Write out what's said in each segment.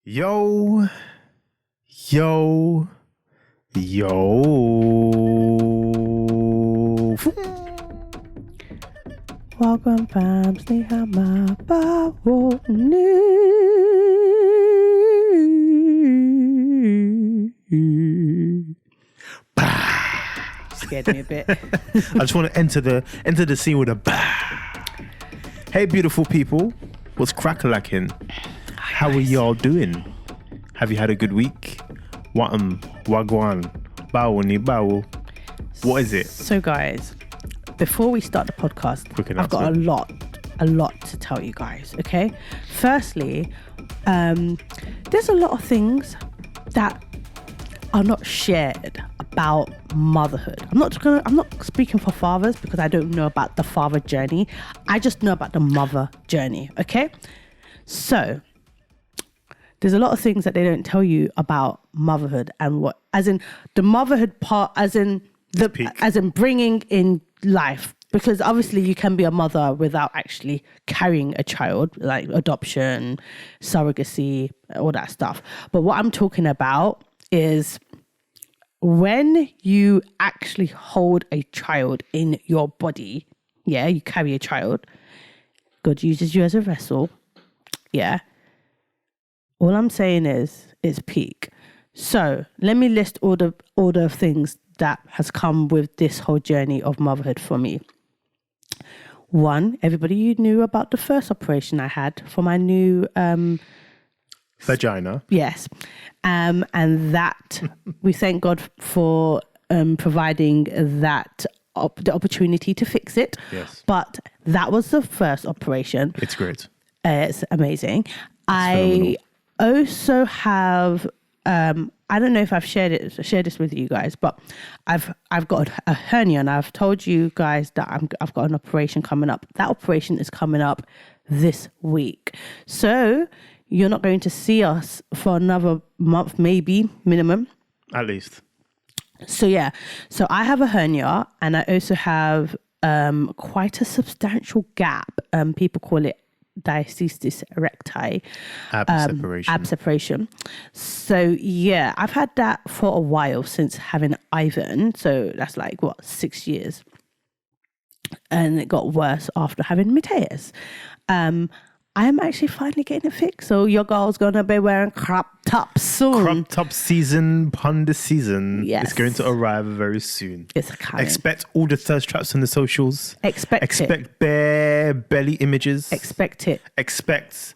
Yo. Welcome fams, ni hama bawo ni. Scared me a bit. I just want to enter the scene with a bah. Hey, beautiful people. What's crack-a-lacking? How are y'all doing? Have you had a good week? Wagwan, bawo ni bawo. What is it? So guys, before we start the podcast, I've got a lot to tell you guys, okay? Firstly, there's a lot of things that are not shared about motherhood. I'm not speaking for fathers because I don't know about the father journey. I just know about the mother journey, okay? So there's a lot of things that they don't tell you about motherhood and what, as in the motherhood part, as in bringing in life, because obviously you can be a mother without actually carrying a child, like adoption, surrogacy, all that stuff. But what I'm talking about is when you actually hold a child in your body, yeah, you carry a child, God uses you as a vessel, yeah. All I'm saying is it's peak. So let me list all the things that has come with this whole journey of motherhood for me. One, everybody knew about the first operation I had for my new vagina. Yes. And that we thank God for providing that the opportunity to fix it. Yes. But that was the first operation. It's great. It's amazing. It's phenomenal. Also have I don't know if I've shared this with you guys, but I've got a hernia, and I've told you guys that I've got an operation coming up. That operation is coming up this week, so you're not going to see us for another month, maybe minimum, At least. So yeah, so I have a hernia, and I also have quite a substantial gap. People call it diastasis recti, ab separation. So yeah, I've had that for a while since having Ivan. So that's like 6 years, and it got worse after having Mateus. I am actually finally getting it fixed. So your girl's gonna be wearing crop tops soon. Crop top season, punda season. Yes. It's going to arrive very soon. It's coming. Expect all the thirst traps on the socials. Expect bare belly images. Expect it. Expect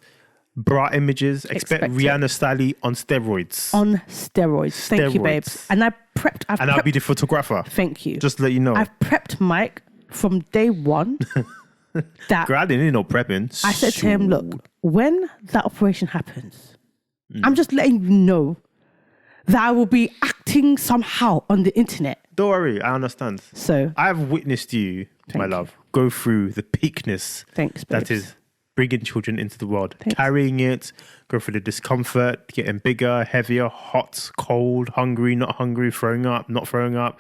bra images. Expect Rihanna Style on steroids. On steroids. Thank you, babes. And I'll be the photographer. Thank you. Just to let you know. I've prepped Mike from day one. Girl, I didn't need no prepping. I said to him, look, when that operation happens, I'm just letting you know that I will be acting somehow on the internet. Don't worry, I understand. So I've witnessed you, my love, go through the peakness. Thanks, that is bringing children into the world. Thanks. Carrying it, go through the discomfort, getting bigger, heavier, hot, cold, hungry, not hungry, throwing up, not throwing up.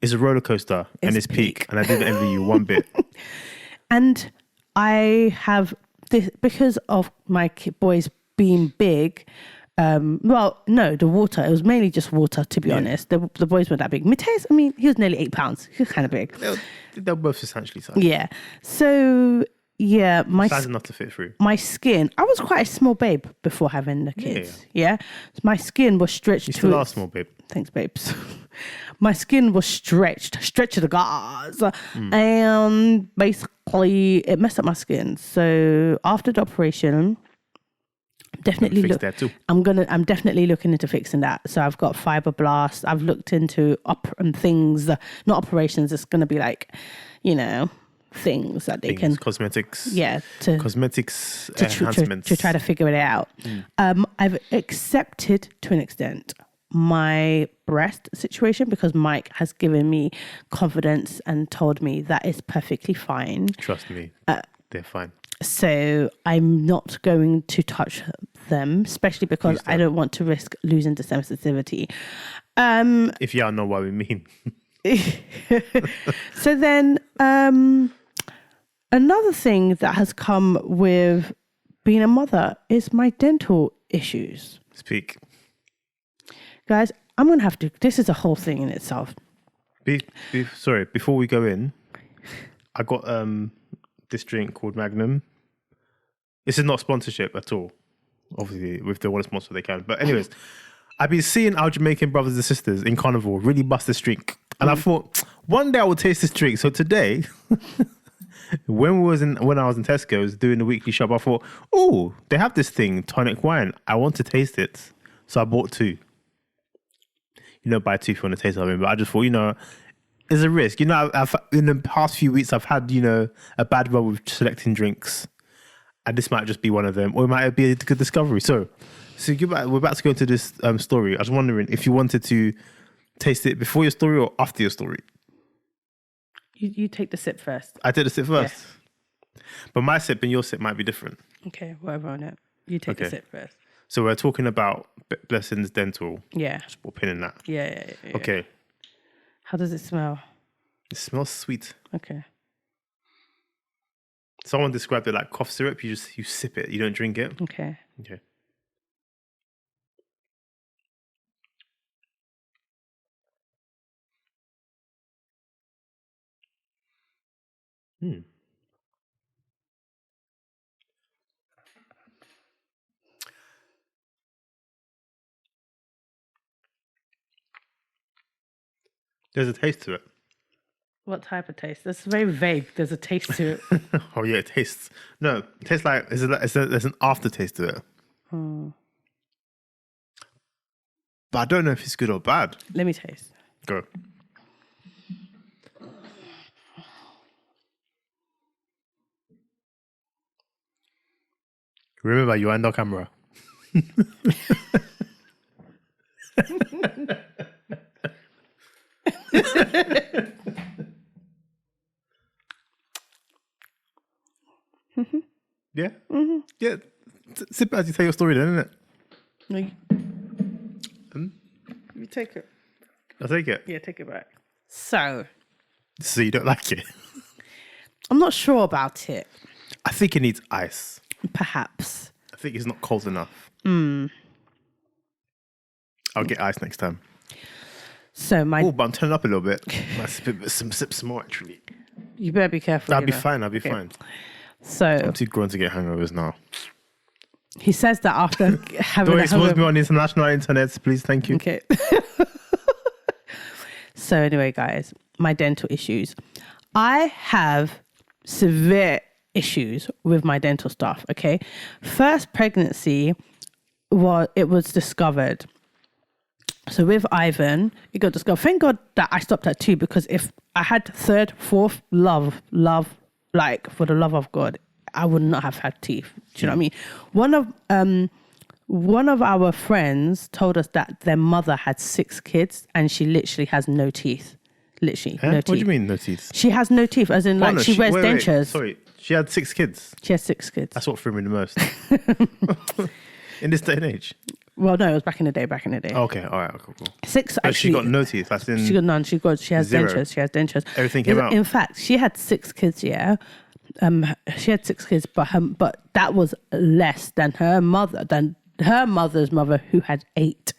It's a roller coaster and it's peak. And I didn't envy you one bit. And I have this because of my boys being big. The water. It was mainly just water, to be honest. The boys weren't that big. Mateus, I mean, he was nearly 8 pounds. He was kind of big. They're both essentially sized. Yeah. So, yeah. Size enough to fit through. My skin, I was quite a small babe before having the kids. Yeah. So my skin was stretched. You still are small, babe. Thanks, babes. My skin was stretched to the gods. And basically it messed up my skin. So after the operation, I'm definitely looking into fixing that. So I've got fibroblasts. I've looked into things, not operations. It's going to be like, things that they can cosmetics. Yeah, cosmetics enhancements to try to figure it out. I've accepted to an extent my breast situation because Mike has given me confidence and told me that is perfectly fine. Trust me, they're fine. So I'm not going to touch them, especially because I don't want to risk losing the sensitivity. If y'all know what we mean. So then another thing that has come with being a mother is my dental issues. Speak. Guys, I'm going to have to... This is a whole thing in itself. Sorry, before we go in, I got this drink called Magnum. This is not sponsorship at all. Obviously, if they want to sponsor, they can. But anyways, I've been seeing our Jamaican brothers and sisters in Carnival really bust this drink. And I thought, one day I will taste this drink. So today, when I was in Tesco's doing the weekly shop, I thought, oh, they have this thing, tonic wine. I want to taste it. So I bought 2. Buy 2 if you want to taste something. But I just thought, there's a risk. I've in the past few weeks, I've had, a bad run with selecting drinks. And this might just be one of them. Or it might be a good discovery. So we're about to go into this story. I was wondering if you wanted to taste it before your story or after your story. You take the sip first. I take the sip first. Yeah. But my sip and your sip might be different. Okay, whatever on it. You take the sip first. So we're talking about Blessings Dental. Yeah. Just put a pin in that. Yeah. Okay. How does it smell? It smells sweet. Okay. Someone described it like cough syrup. You sip it. You don't drink it. Okay. There's a taste to it. What type of taste? That's very vague. There's a taste to it. Oh yeah, it tastes. No, it tastes like there's an aftertaste to it. But I don't know if it's good or bad. Let me taste. Go. Remember, you are on camera. Yeah? Mm-hmm. Yeah. Sip as you tell your story then, isn't it? No, you take it. I'll take it. Yeah, take it back. So you don't like it? I'm not sure about it. I think it needs ice. Perhaps. I think it's not cold enough. I'll get ice next time. So but I'm turning up a little bit. I sip some more actually. You better be careful. I'll be fine. Fine. So I'm too grown to get hangovers now. He says that after having Don't expose me on the international internet, please. Thank you. Okay. So anyway, guys, my dental issues. I have severe issues with my dental stuff. Okay, first pregnancy, it was discovered. So with Ivan, it got discovered. Thank God that I stopped at 2, because if I had 3rd, 4th, love, like for the love of God, I would not have had teeth. Do you know what I mean? One of our friends told us that their mother had 6 kids and she literally has no teeth. Literally, no teeth. What do you mean no teeth? She has no teeth, as in she wears dentures. Sorry, she had 6 kids. She has 6 kids. That's what threw me the most. In this day and age. Well, no, it was back in the day. Okay, all right, cool. 6 But actually. she got no teeth. That's in. She got none. She has 0. dentures. She has dentures. Everything came out. In fact, she had 6 kids. Yeah, she had 6 kids, but that was less than her mother's mother, who had 8.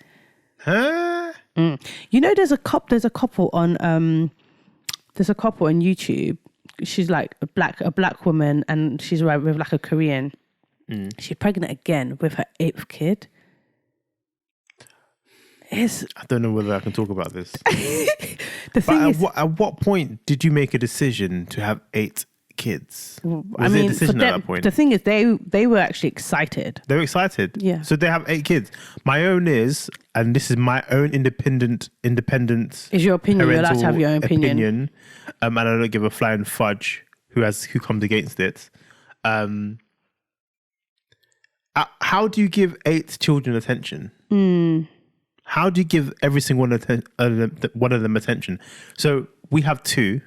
Huh? There's a couple on YouTube. She's like a black woman, and she's with like a Korean. She's pregnant again with her 8th kid. I don't know whether I can talk about this. At what point did you make a decision to have 8 kids? Was there a decision at that point? The thing is, they were actually excited. They were excited? Yeah. So they have 8 kids. My own is, and this is my own independent. Is your opinion? You're allowed to have your own opinion. And I don't give a flying fudge who comes against it. How do you give 8 children attention? How do you give every single one of them attention? So we have 2,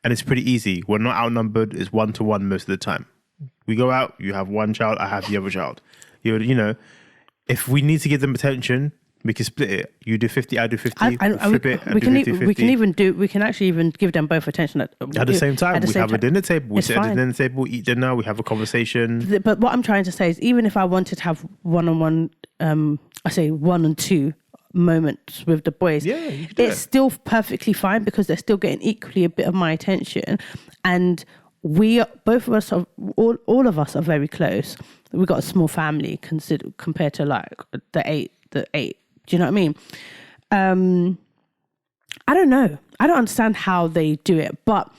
and it's pretty easy. We're not outnumbered. It's 1-to-1 most of the time. We go out, you have one child, I have the other child. If we need to give them attention, We can split it. You do 50, I do 50. We can actually even give them both attention at the same time. We have a dinner table. We sit at the dinner table, eat dinner. We have a conversation. But what I'm trying to say is, even if I wanted to have one-on-one, I say 1 and 2 moments with the boys, it's still perfectly fine because they're still getting equally a bit of my attention, and both of us are all of us are very close. We've got a small family compared to like the eight. Do you know what I mean? I don't know. I don't understand how they do it, but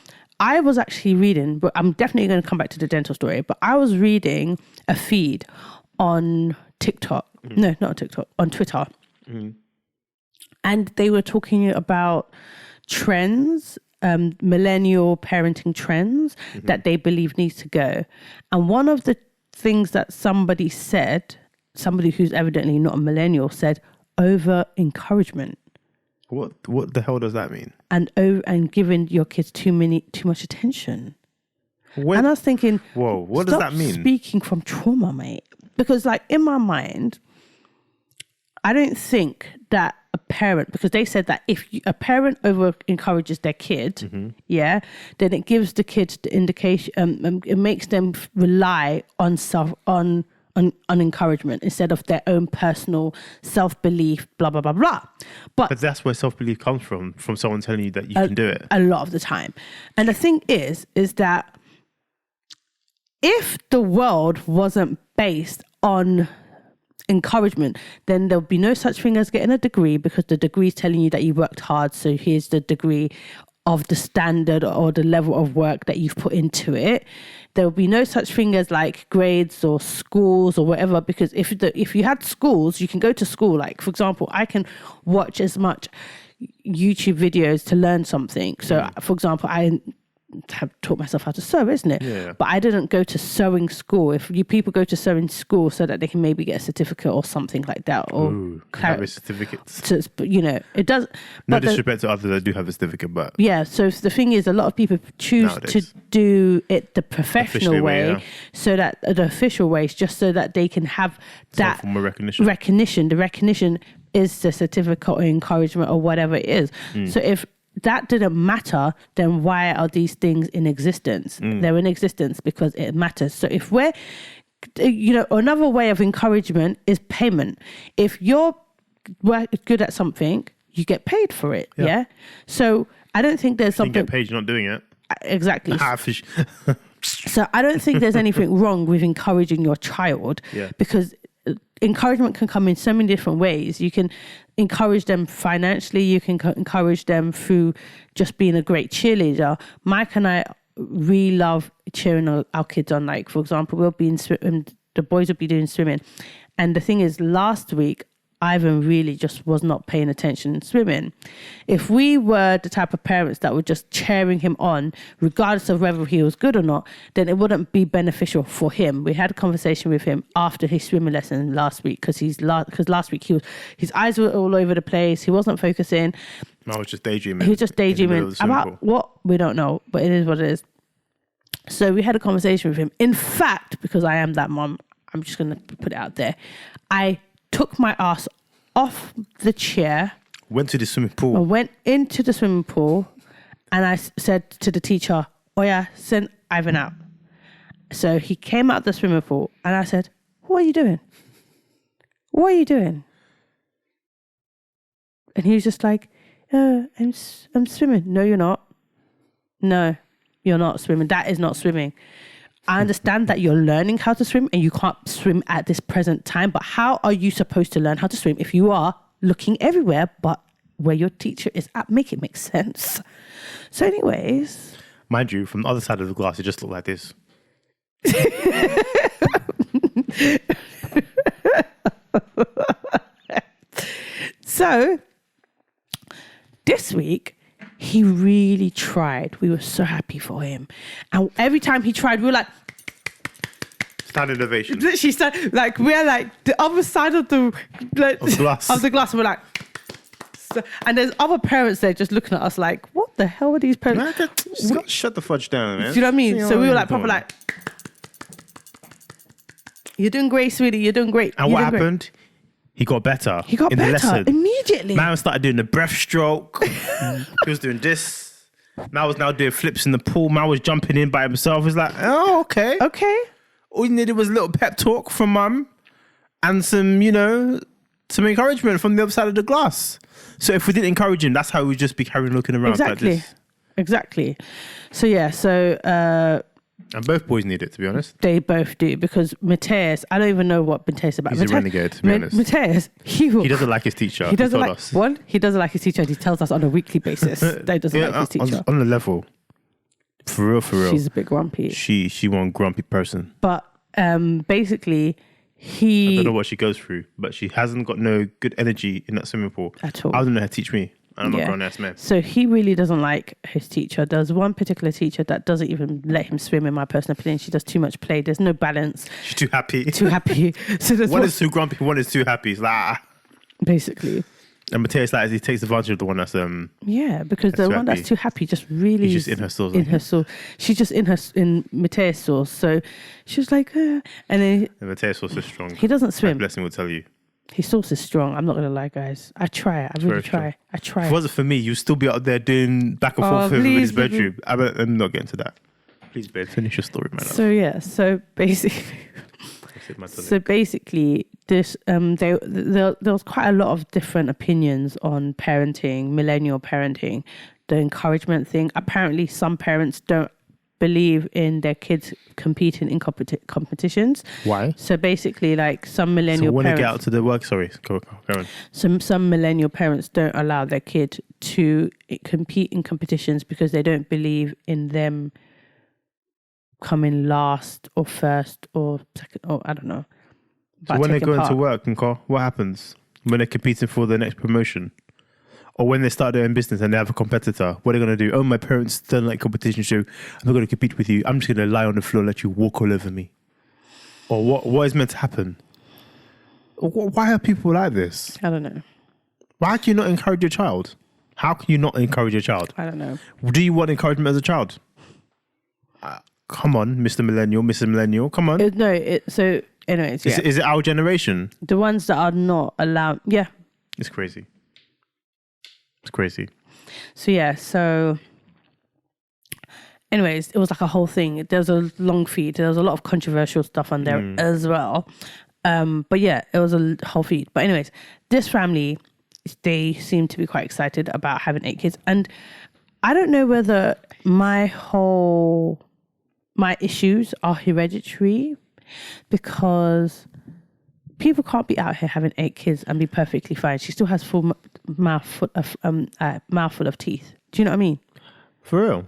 I was actually reading, but I'm definitely going to come back to the dental story, but I was reading a feed on TikTok. No, not on TikTok, on Twitter. And they were talking about trends, millennial parenting trends that they believe needs to go. And one of the things that somebody who's evidently not a millennial said, over encouragement. What the hell does that mean? And giving your kids too much attention. And I was thinking, whoa, what does that mean? Speaking from trauma, mate. Because like in my mind, I don't think that a parent, because they said that if a parent over encourages their kid, then it gives the kids the indication, it makes them rely on encouragement instead of their own personal self-belief, blah, blah, blah, blah. But that's where self-belief comes from someone telling you that you can do it. A lot of the time. And the thing is that if the world wasn't based on encouragement, then there'll be no such thing as getting a degree, because the degree is telling you that you worked hard. So here's the degree of the standard or the level of work that you've put into it. There will be no such thing as like grades or schools or whatever, because if you had schools, you can go to school. Like, for example, I can watch as much YouTube videos to learn something. So, for example, I have taught myself how to sew, isn't it? Yeah. But I didn't go to sewing school. If people go to sewing school so that they can maybe get a certificate or something like that, or have a certificate. It does. No disrespect to others that do have a certificate, but So the thing is, a lot of people choose nowadays to do it the professional way, so that the official way is just so that they can have that form of recognition. The recognition is the certificate or encouragement or whatever it is. So if that didn't matter, then why are these things in existence? They're in existence because it matters. So if we're, another way of encouragement is payment. If you're good at something, you get paid for it. Yeah. So I don't think there's something. You get paid, you're not doing it. Exactly. So I don't think there's anything wrong with encouraging your child, because encouragement can come in so many different ways. You can encourage them financially. You can encourage them through just being a great cheerleader. Mike and I really love cheering our kids on. Like, for example, we'll be the boys will be doing swimming. And the thing is, last week, Ivan really just was not paying attention in swimming. If we were the type of parents that were just cheering him on, regardless of whether he was good or not, then it wouldn't be beneficial for him. We had a conversation with him after his swimming lesson last week, because last week his eyes were all over the place. He wasn't focusing. I was just daydreaming. He was just daydreaming about what we don't know, but it is what it is. So we had a conversation with him. In fact, because I am that mom, I'm just going to put it out there. I took my ass off the chair. Went to the swimming pool. I went into the swimming pool and I said to the teacher, "Oh yeah, send Ivan out." So he came out of the swimming pool and I said, "What are you doing? What are you doing?" And he was just like, I'm swimming." "No, you're not. No, you're not swimming. That is not swimming. I understand that you're learning how to swim and you can't swim at this present time, but how are you supposed to learn how to swim if you are looking everywhere but where your teacher is at? Make it make sense." So anyways. Mind you, from the other side of the glass, it just looked like this. So this week, he really tried. We were so happy for him. And every time he tried, we were like... Standing ovation. She said, like, we're like the other side of the glass. Of the glass. And we're like... So, and there's other parents there just looking at us like, what the hell are these parents? Shut the fudge down, man. Do you know what I mean? So we were like, proper like... "You're doing great, sweetie. You're doing great." And what happened? he got better. He got in the better lesson. immediately. Man started doing the breaststroke. He was doing this. Man was now doing flips in the pool. Man was jumping in by himself. It's like, oh, okay. Okay. All you needed was a little pep talk from mum and some, some encouragement from the other side of the glass. So if we didn't encourage him, that's how we'd just be carrying looking around Exactly. like this. Exactly. So yeah, and both boys need it, to be honest. they both do, because Mateus, I don't even know what Mateus is about. He's a renegade, to be honest. Mateus, he doesn't like his teacher. He doesn't told like us. one. He doesn't like his teacher. And he tells us on a weekly basis that he doesn't like his teacher. On the level, for real. She's a bit grumpy. She one grumpy person. But basically, I don't know what she goes through, but she hasn't got no good energy in that swimming pool at all. I don't know how to teach me. I'm a grown ass man. So he really doesn't like his teacher. There's one particular teacher that doesn't even let him swim, in my personal opinion. She does too much play. There's no balance. She's too happy. So there's one is too grumpy, one is too happy. It's like, basically. And Mateus, like, he takes advantage of the one that's because the one that's too happy just really he's just in her source. In her source. She's just in Mateus' source. So she was like, and then Mateus' source is strong. He doesn't swim. My blessing will tell you. His source is strong. I'm not gonna lie, guys. I try. I really try. I try. If it wasn't for me, you'd still be out there doing back and forth with him in his bedroom. I'm not getting to that. Please, babe, finish your story, man. So yeah. So basically, this there was quite a lot of different opinions on parenting, millennial parenting, the encouragement thing. Apparently, some parents don't believe in their kids competing in competitions. Why? So basically, like some millennial when parents, they get out to the work, sorry, go on. Some millennial parents don't allow their kid to compete in competitions because they don't believe in them coming last or first or second, or I don't know. So when they go into work, what happens when they're competing for the next promotion? Or when they start their own business and they have a competitor, what are they going to do? Oh, my parents don't like competition, so I'm not going to compete with you. I'm just going to lie on the floor and let you walk all over me. Or what is meant to happen? Why are people like this? I don't know. Why can you not encourage your child? How can you not encourage your child? I don't know. Do you want encouragement as a child? Come on, Mr. Millennial, Mrs. Millennial, come on. So anyways, yeah. Is it our generation? The ones that are not allowed, yeah. It's crazy. It's crazy. So yeah, anyways, it was like a whole thing. There's a long feed. There was a lot of controversial stuff on there as well. But yeah, it was a whole feed. But anyways, this family, they seem to be quite excited about having 8 kids. And I don't know whether my issues are hereditary, because people can't be out here having 8 kids and be perfectly fine. She still has full mouthful of teeth. Do you know what I mean? For real?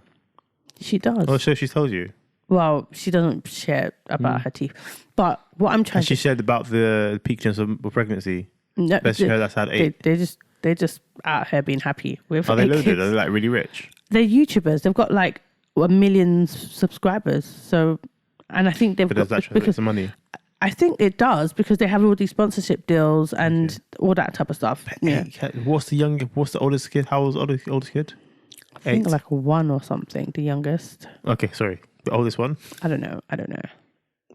She does. Oh, so she told you? Well, she doesn't share about her teeth. But what I'm trying she shared about the peak chance of pregnancy. No, Best her that's had 8. They're just out here being happy with. Are they 8 loaded? kids. Are they like really rich? They're YouTubers. They've got like 1 million subscribers. So, and I think they've But got does that translate to money? I think it does, because they have all these sponsorship deals and all that type of stuff. Yeah. What's the oldest kid? How old's the oldest kid? I think like 1 or something, the youngest. Okay, sorry. The oldest one? I don't know.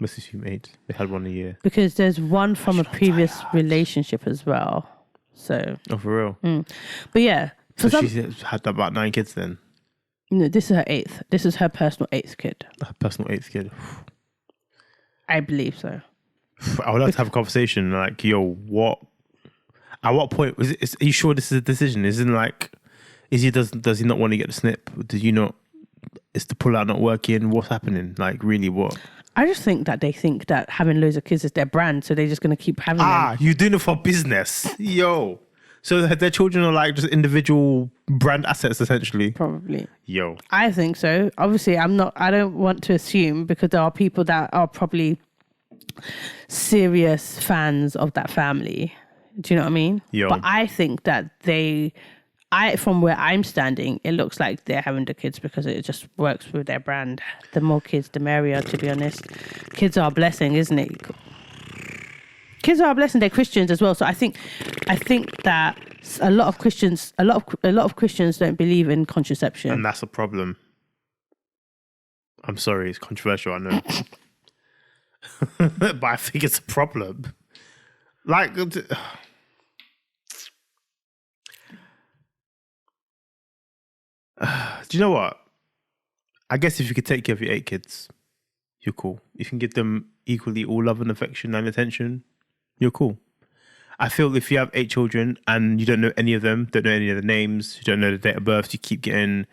Let's assume 8. They had 1 a year. Because there's one from a previous relationship as well. So. Oh, for real? But yeah. So she's had about 9 kids then? No, this is her 8th. This is her personal 8th kid. Her personal 8th kid. I believe so. I would like to have a conversation like, yo, what? At what point are you sure this is a decision? Isn't like, does he not want to get the snip? Does you not? Is the pull out not working? What's happening? Like, really, what? I just think that they think that having loads of kids is their brand, so they're just going to keep having them. You're doing it for business, yo. So their children are like just individual brand assets, essentially. Probably. Yo. I think so. Obviously, I don't want to assume, because there are people that are probably serious fans of that family. Do you know what I mean? Yo. But I think that from where I'm standing, it looks like they're having the kids because it just works with their brand. The more kids, the merrier, to be honest. Kids are a blessing, isn't it? Kids are a blessing. They're Christians as well. So I think that a lot of Christians don't believe in contraception. And that's a problem. I'm sorry, it's controversial, I know. But I think it's a problem. Like, Do you know what? I guess if you could take care of your 8 kids, you're cool. You can give them equally all love and affection and attention, you're cool. I feel if you have 8 children and you don't know any of them, don't know any of the names, you don't know the date of birth, you keep getting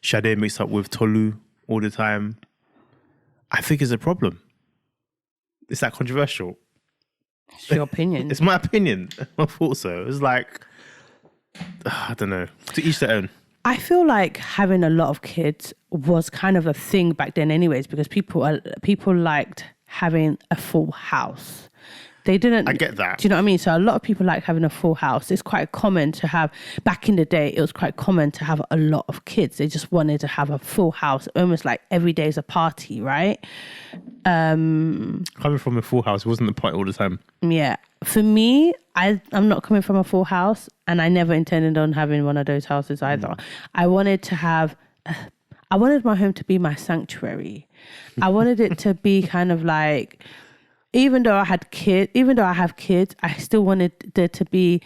Sade mixed up with Tolu all the time, I think it's a problem. Is that controversial? It's your opinion. It's my opinion. I thought so. It's like, I don't know. To each their own. I feel like having a lot of kids was kind of a thing back then anyways, because people liked having a full house. They didn't... I get that. Do you know what I mean? So a lot of people like having a full house. It's quite common to have... Back in the day, it was quite common to have a lot of kids. They just wanted to have a full house, almost like every day is a party, right? Coming from a full house wasn't the party all the time. Yeah. For me, I'm not coming from a full house, and I never intended on having one of those houses either. I wanted to have... I wanted my home to be my sanctuary. I wanted it to be kind of like... Even though I have kids, I still wanted there to be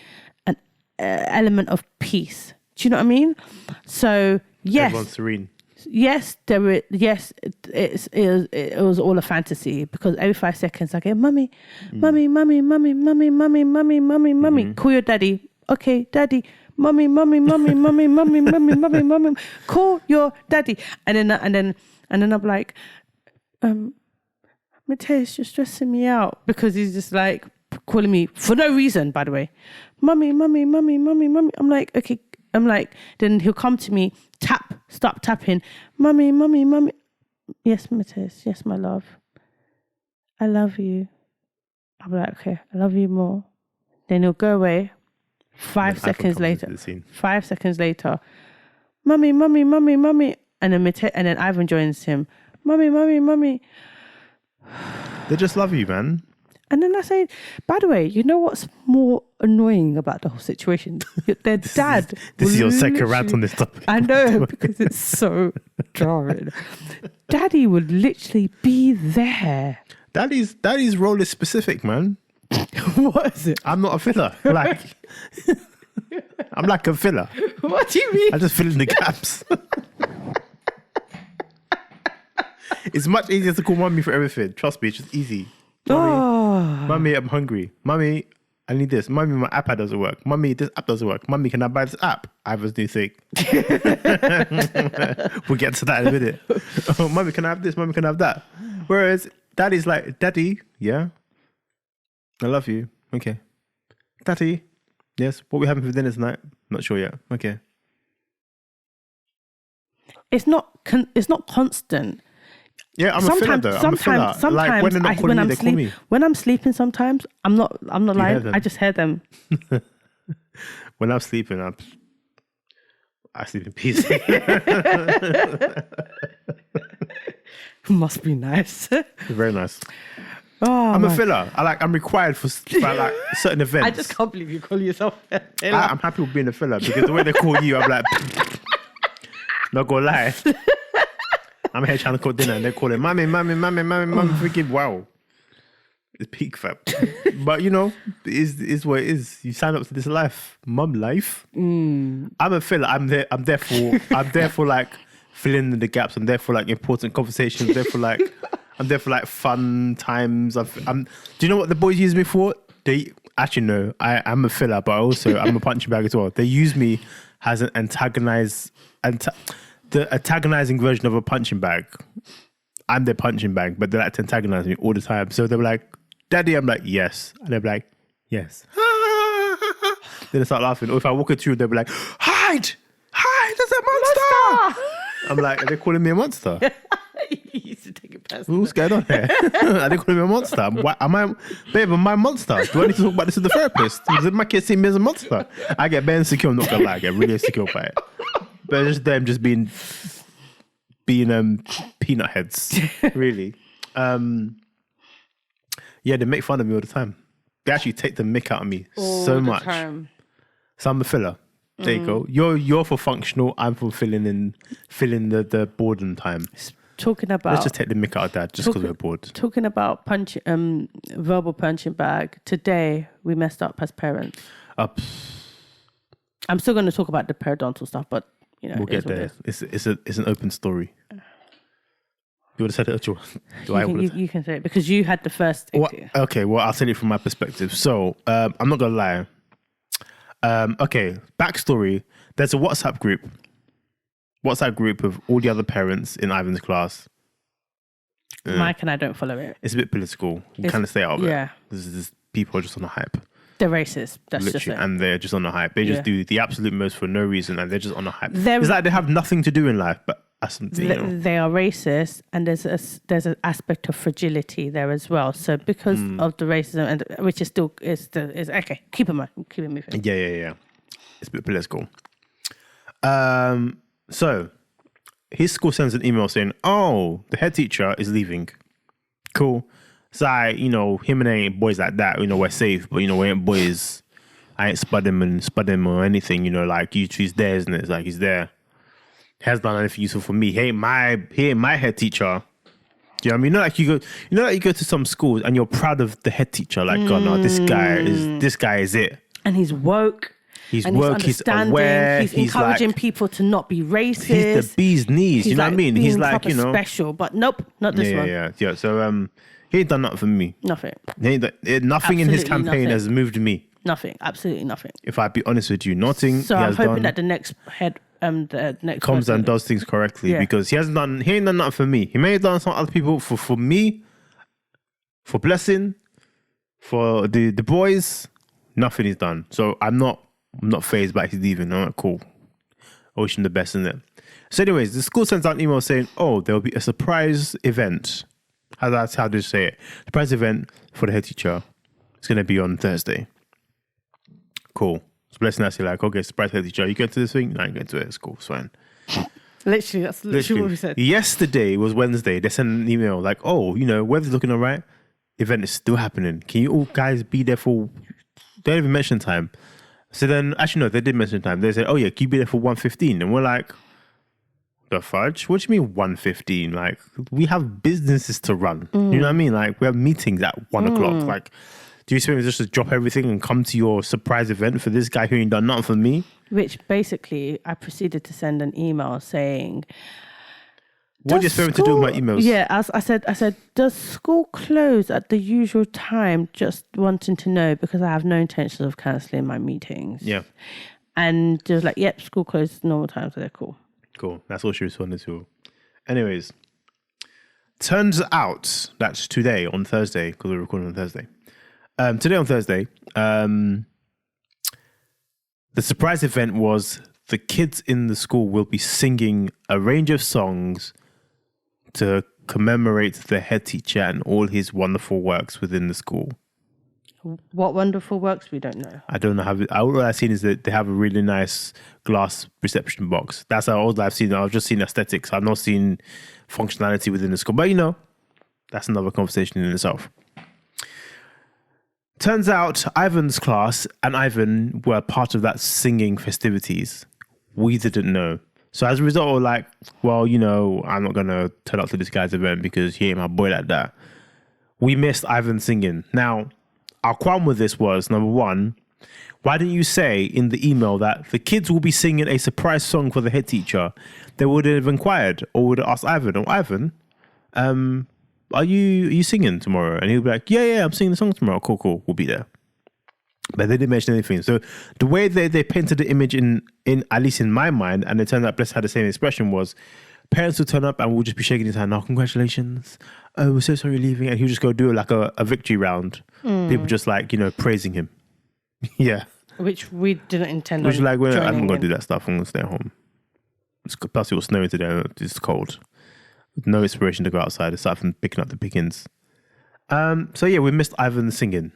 an element of peace. Do you know what I mean? So yes, everyone's serene. Yes, it was all a fantasy, because every 5 seconds I get mummy. Call your daddy. Okay, daddy. Mummy. Call your daddy. And then I'm like, Mateus, you're stressing me out, because he's just like calling me for no reason, by the way. Mummy. I'm like, okay. I'm like, then he'll come to me, stop tapping. Mummy. Yes, Mateus. Yes, my love. I love you. I'm like, okay, I love you more. Then he'll go away. 5 seconds later. 5 seconds later. Mummy. And then Ivan joins him. Mummy. They just love you, man. And then I say, by the way, you know what's more annoying about the whole situation? Their dad. This is your second rant on this topic. I know, because it's so jarring. Daddy would literally be there. Daddy's role is specific, man. What is it? I'm not a filler. Like, I'm like a filler. What do you mean? I just fill in the gaps. It's much easier to call mummy for everything. Trust me, it's just easy. Mummy, I'm hungry. Mummy, I need this. Mummy, my iPad doesn't work. Mummy, this app doesn't work. Mummy, can I buy this app? Ivan's new thing. We'll get to that in a minute. Oh, Mummy, can I have this? Mummy, can I have that? Whereas Daddy's like, Daddy, yeah? I love you. Okay. Daddy, yes? What we having for dinner tonight? Not sure yet. Okay. It's not constant. Yeah, I'm a filler though. Sometimes, like when they're not calling me, they call me. When I'm sleeping, sometimes I'm not lying. I just hear them. When I'm sleeping, I sleep in peace. Must be nice. Very nice. Oh, I'm a filler. I'm required for like certain events. I just can't believe you call yourself a filler. I'm happy with being a filler, because the way they call you, I'm like, not gonna lie. I'm here trying to cook dinner and they're calling mommy, freaking wow. It's peak fam. But you know, it is what it is. You sign up to this life. Mum life. I'm a filler. I'm there for like filling in the gaps. I'm there for like important conversations. I'm there for like fun times. Do you know what the boys use me for? They actually no, I'm a filler, but also I'm a punching bag as well. They use me as an the antagonizing version of a punching bag. I'm their punching bag, but they like to antagonize me all the time. So they're like, Daddy, I'm like, yes. And they're like, yes. Then they start laughing. Or if I walk into, they'll be like, hide, there's a monster. I'm like, are they calling me a monster? You used to take it personally. What's going on here? Are they calling me a monster? Am I a monster? Do I need to talk about this with the therapist? Does my kid see me as a monster? I get very insecure, I'm not gonna lie. I get really insecure by it. But it's just them just being peanut heads, really. Yeah, they make fun of me all the time. They actually take the mick out of me so much. Time. So I'm a filler. There you go. You're for functional. I'm for filling the boredom time. Talking about, let's just take the mick out of that just because we're bored. Talking about verbal punching bag. Today we messed up as parents. I'm still going to talk about the periodontal stuff, but we'll get there. It's an open story. You would have said it, or you can say it because you had the first. Okay, well, I'll tell you from my perspective. So, I'm not gonna lie. Okay, backstory. There's a WhatsApp group of all the other parents in Ivan's class. Mike and I don't follow it. It's a bit political. You kind of stay out of it. Yeah. There's people are just on the hype. They're racist. That's literally, just it. and they're just on the hype. They just do the absolute most for no reason, and they're just on the hype. It's like they have nothing to do in life, but they are racist, and there's an aspect of fragility there as well. So because of the racism, and which is still is okay. Keep it moving. Yeah. It's a bit political. So his school sends an email saying, "Oh, the head teacher is leaving." Cool. So him and I ain't boys like that. We're safe, but we ain't boys. I ain't spud him or anything. Like he's there, isn't it? It's like he's there. He hasn't done anything useful for me. He ain't my head teacher. Do you know what I mean? You go to some schools and you're proud of the head teacher. Like, God, no, this guy is it. And he's woke. He's aware. He's encouraging people to not be racist. He's the bee's knees. You know what I mean? He's like, special, but nope, not this one. Yeah. So he ain't done nothing for me. Nothing. Nothing in his campaign has moved me. Nothing. Absolutely nothing. If I be honest with you, nothing. So I'm hoping that the next comes and does things correctly because he ain't done nothing for me. He may have done some other people for me, for Blessing, for the boys. Nothing he's done. So I'm not phased by his leaving. I'm like, cool. I wish him the best in it. So anyways, the school sends out an email saying, "Oh, there will be a surprise event." That's how they say it. Surprise event for the head teacher. It's going to be on Thursday. Cool. So Blessing actually like, okay, surprise head teacher. You going to this thing? No, I ain't going to it. It's cool. It's fine. Literally, that's literally what we said. Yesterday was Wednesday. They sent an email like, "Oh, weather's looking all right. Event is still happening. Can you all guys be there for..." They didn't even mention time. So then, actually, no, they did mention time. They said, "Oh, yeah, can you be there for 1:15? And we're like, the fudge? What do you mean 1:15? Like, we have businesses to run. You know what I mean? Like, we have meetings at 1 o'clock. Like, do you expect me just to drop everything and come to your surprise event for this guy who ain't done nothing for me?" Which basically, I proceeded to send an email saying... What do you expect me to do with my emails? Yeah, I said, does school close at the usual time? Just wanting to know because I have no intentions of cancelling my meetings. Yeah. And they was like, "Yep, school closes normal time, so they're cool." Cool. That's all she responded to. Anyways, turns out that today on Thursday, because we're recording on Thursday. Today on Thursday, the surprise event was the kids in the school will be singing a range of songs to commemorate the head teacher and all his wonderful works within the school. What wonderful works? We don't know. I don't know how. All I've seen is that they have a really nice glass reception box. That's all I've seen. I've just seen aesthetics. I've not seen functionality within the school. But that's another conversation in itself. Turns out Ivan's class and Ivan were part of that singing festivities. We didn't know. So as a result, we're like, well, I'm not going to turn up to this guy's event because he ain't my boy like that. We missed Ivan singing. Now, our qualm with this was, number one, why didn't you say in the email that the kids will be singing a surprise song for the head teacher? They would have inquired or would have asked Ivan, Ivan, are you singing tomorrow? And he'll be like, yeah, I'm singing the song tomorrow. Cool, we'll be there. But they didn't mention anything. So the way they painted the image in at least in my mind, and it turned out Bless had the same expression, was parents will turn up and we'll just be shaking his hand. "Oh, congratulations. Oh, we're so sorry you're leaving." And he'll just go do like a victory round. People just like, praising him. Yeah. Which we didn't intend on. Which like, well, I'm not going to do that stuff. I'm going to stay at home. Plus it was snowing today. It's cold. No inspiration to go outside aside from picking up the pickings. So yeah, we missed Ivan singing.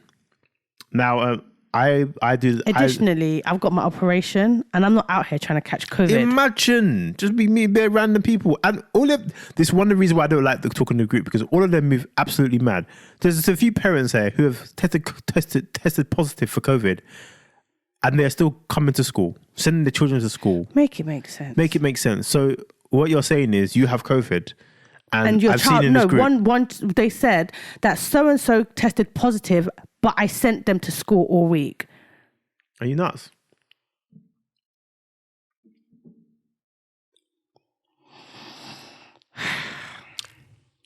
Now, I do. Additionally, I've got my operation and I'm not out here trying to catch COVID. Imagine just be me, bare random people, and all of this. One of the reasons why I don't like talking to the group because all of them move absolutely mad. There's a few parents here who have tested positive for COVID, and they're still coming to school, sending their children to school. Make it make sense. Make it make sense. So what you're saying is you have COVID. And your I've child, seen in this group, one, they said that so-and-so tested positive, but I sent them to school all week. Are you nuts?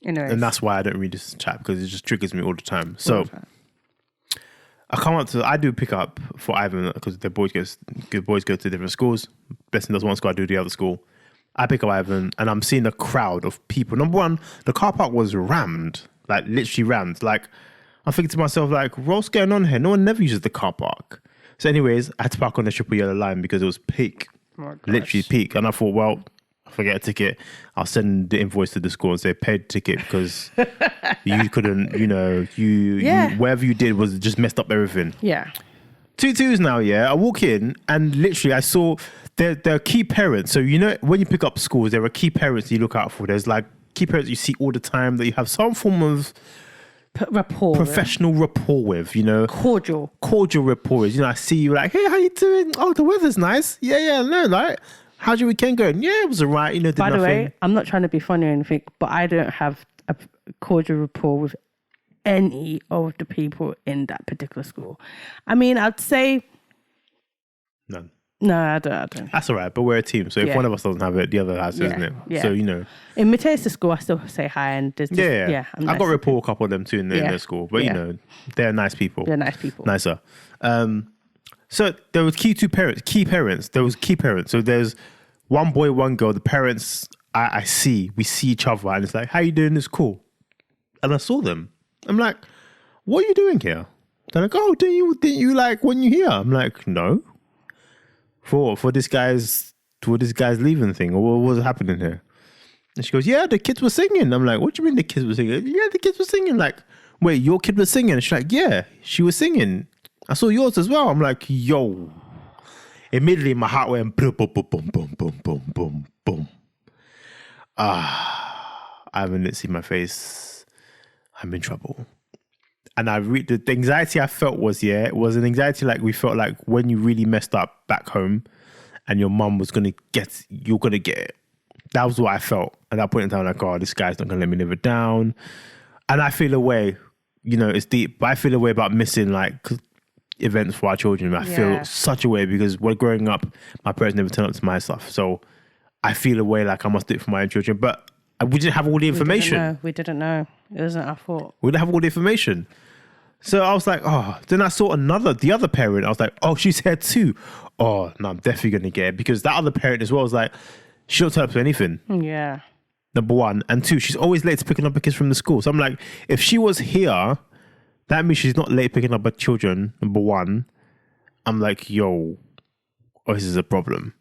And that's why I don't read this chat, because it just triggers me all the time. So I do pick up for Ivan, because the boys go to different schools. Blessing does one school, I do the other school. I pick up Ivan, and I'm seeing a crowd of people. Number one, the car park was rammed, like literally rammed. Like, I'm thinking to myself, like, what's going on here? No one never uses the car park. So anyways, I had to park on the triple yellow line because it was peak, literally peak. And I thought, well, if I get a ticket, I'll send the invoice to the school and say, paid ticket, because you couldn't, you whatever you did was just messed up everything. Yeah. 2-2s now, I walk in and literally I saw there are key parents. So, when you pick up schools, there are key parents you look out for. There's like key parents you see all the time that you have some form of rapport, professional rapport with, cordial rapport. I see you like, hey, how you doing? Oh, the weather's nice. Yeah, no, like, how's your weekend going? Yeah, it was alright. Did By nothing. the way, I'm not trying to be funny or anything, but I don't have a cordial rapport with any of the people in that particular school. I mean, I'd say none. No, I don't. That's all right, but we're a team. So if one of us doesn't have it, the other has it, isn't it? Yeah. So, In Mateus' school, I still say hi. And there's just, I got rapport a couple of them too in their school. But, they're nice people. They're nice people. Nicer. So there was key parents. There was key parents. So there's one boy, one girl. The parents, we see each other. And it's like, how you doing? It's cool. And I saw them. I'm like, what are you doing here? They're like, oh, didn't you like when you're here? I'm like, no. For this guy's leaving thing, or what was happening here? And she goes, yeah, the kids were singing. I'm like, what do you mean the kids were singing? Yeah, the kids were singing. Like, wait, your kid was singing? And she's like, yeah, she was singing. I saw yours as well. I'm like, yo. Immediately my heart went boom, boom, boom, boom, boom, boom, boom, boom, boom. I haven't seen my face. I'm in trouble. And the anxiety I felt was an anxiety like we felt like when you really messed up back home and your mum was you're going to get it. That was what I felt at that point in time. Like, oh, this guy's not going to let me live it down. And I feel a way, it's deep, but I feel a way about missing like events for our children. I feel such a way because when growing up, my parents never turned up to my stuff. So I feel a way like I must do it for my own children. But we didn't have all the information. We didn't know. It wasn't our fault. We didn't have all the information. So I was like, oh, then I saw the other parent. I was like, oh, she's here too. Oh, no, I'm definitely going to get it. Because that other parent as well was like, she don't turn up to anything. Yeah. Number one. And two, she's always late to picking up her kids from the school. So I'm like, if she was here, that means she's not late picking up her children. Number one. I'm like, yo, this is a problem.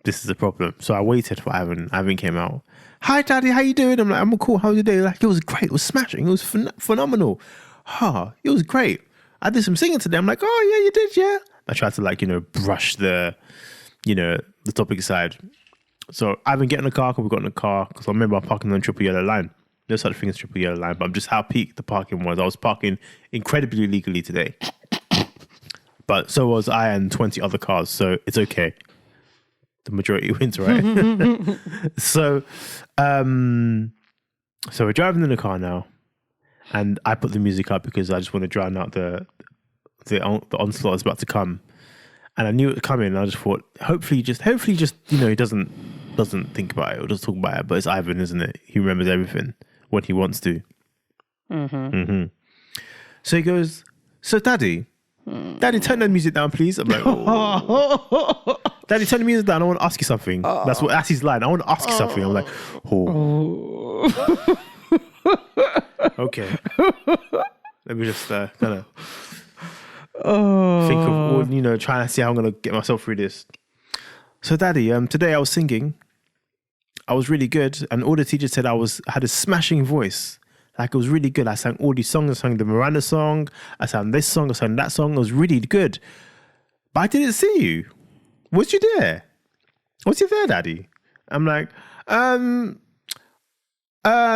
This is a problem. So I waited for Ivan. Ivan came out. Hi, Daddy, how you doing? I'm like, I'm cool. How was your day? Like, it was great. It was smashing. It was phenomenal. It was great. I did some singing today. I'm like, oh, yeah, you did, yeah. I tried to brush the topic aside. So I haven't get in the car because we got in the car because I remember I'm parking on triple yellow line. No such thing as triple yellow line, but I'm just how peak the parking was. I was parking incredibly legally today. But so was I and 20 other cars, so it's okay. The majority wins, right? So we're driving in the car now. And I put the music up because I just want to drown out the onslaught that's about to come. And I knew it was coming. And I just thought, hopefully, he doesn't think about it or doesn't talk about it. But it's Ivan, isn't it? He remembers everything when he wants to. Mm-hmm. So he goes, so Daddy, turn that music down, please. I'm like, oh. Daddy, turn the music down. I want to ask you something. That's his line. I want to ask you something. I'm like, oh. Okay. Let me just kind of think of trying to see how I'm going to get myself through this. So, Daddy, today I was singing. I was really good, and all the teachers said I had a smashing voice. Like, it was really good. I sang all these songs. I sang the Miranda song. I sang this song. I sang that song. It was really good. But I didn't see you. Was you there? Was you there, Daddy? I'm like, I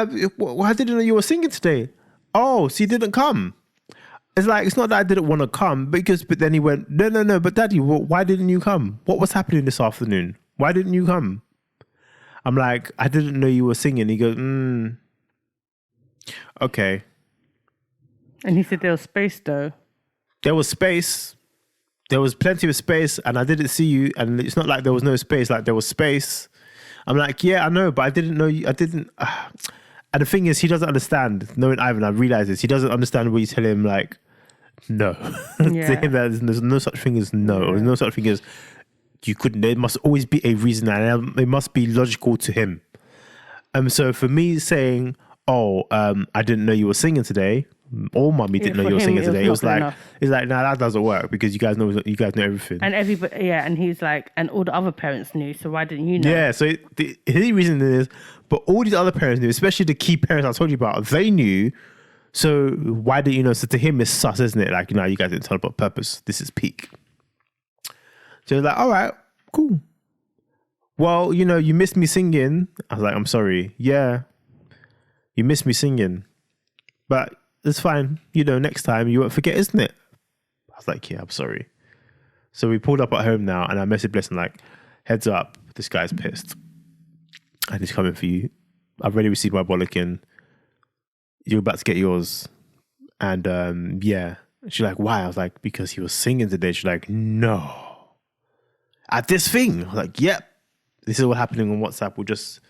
didn't know you were singing today. Oh, so you didn't come. It's like, it's not that I didn't want to come, but then he went, no, but Daddy, why didn't you come? What was happening this afternoon? Why didn't you come? I'm like, I didn't know you were singing. He goes, okay. And he said there was space though. There was space. There was plenty of space and I didn't see you. And it's not like there was no space, like there was space. I'm like, yeah, I know, but I didn't know you. I didn't. And the thing is, he doesn't understand. Knowing Ivan, I realize this. He doesn't understand when you tell him like, no. Yeah. To him, there's no such thing as no. Or there's no such thing as you couldn't. There must always be a reason, and it must be logical to him. So for me saying, I didn't know you were singing today, or Mummy didn't know you were singing today, it's like, nah, that doesn't work because you guys know everything. And everybody, and he's like, and all the other parents knew, so why didn't you know? Yeah, so the only reason is, but all these other parents knew, especially the key parents I told you about, they knew. So why didn't you know? So to him, it's sus, isn't it? Like, you guys didn't tell about purpose. This is peak. So he's like, all right, cool. Well, you missed me singing. I was like, I'm sorry. Yeah, you missed me singing, but it's fine. Next time you won't forget, isn't it? I was like, yeah, I'm sorry. So we pulled up at home now, and I messaged Blessing like, heads up, this guy's pissed, and he's coming for you. I've already received my bollocking. You're about to get yours. And yeah. She's like, why? I was like, because he was singing today. She's like, no. At this thing. I was like, yep. This is what happening on WhatsApp. We're just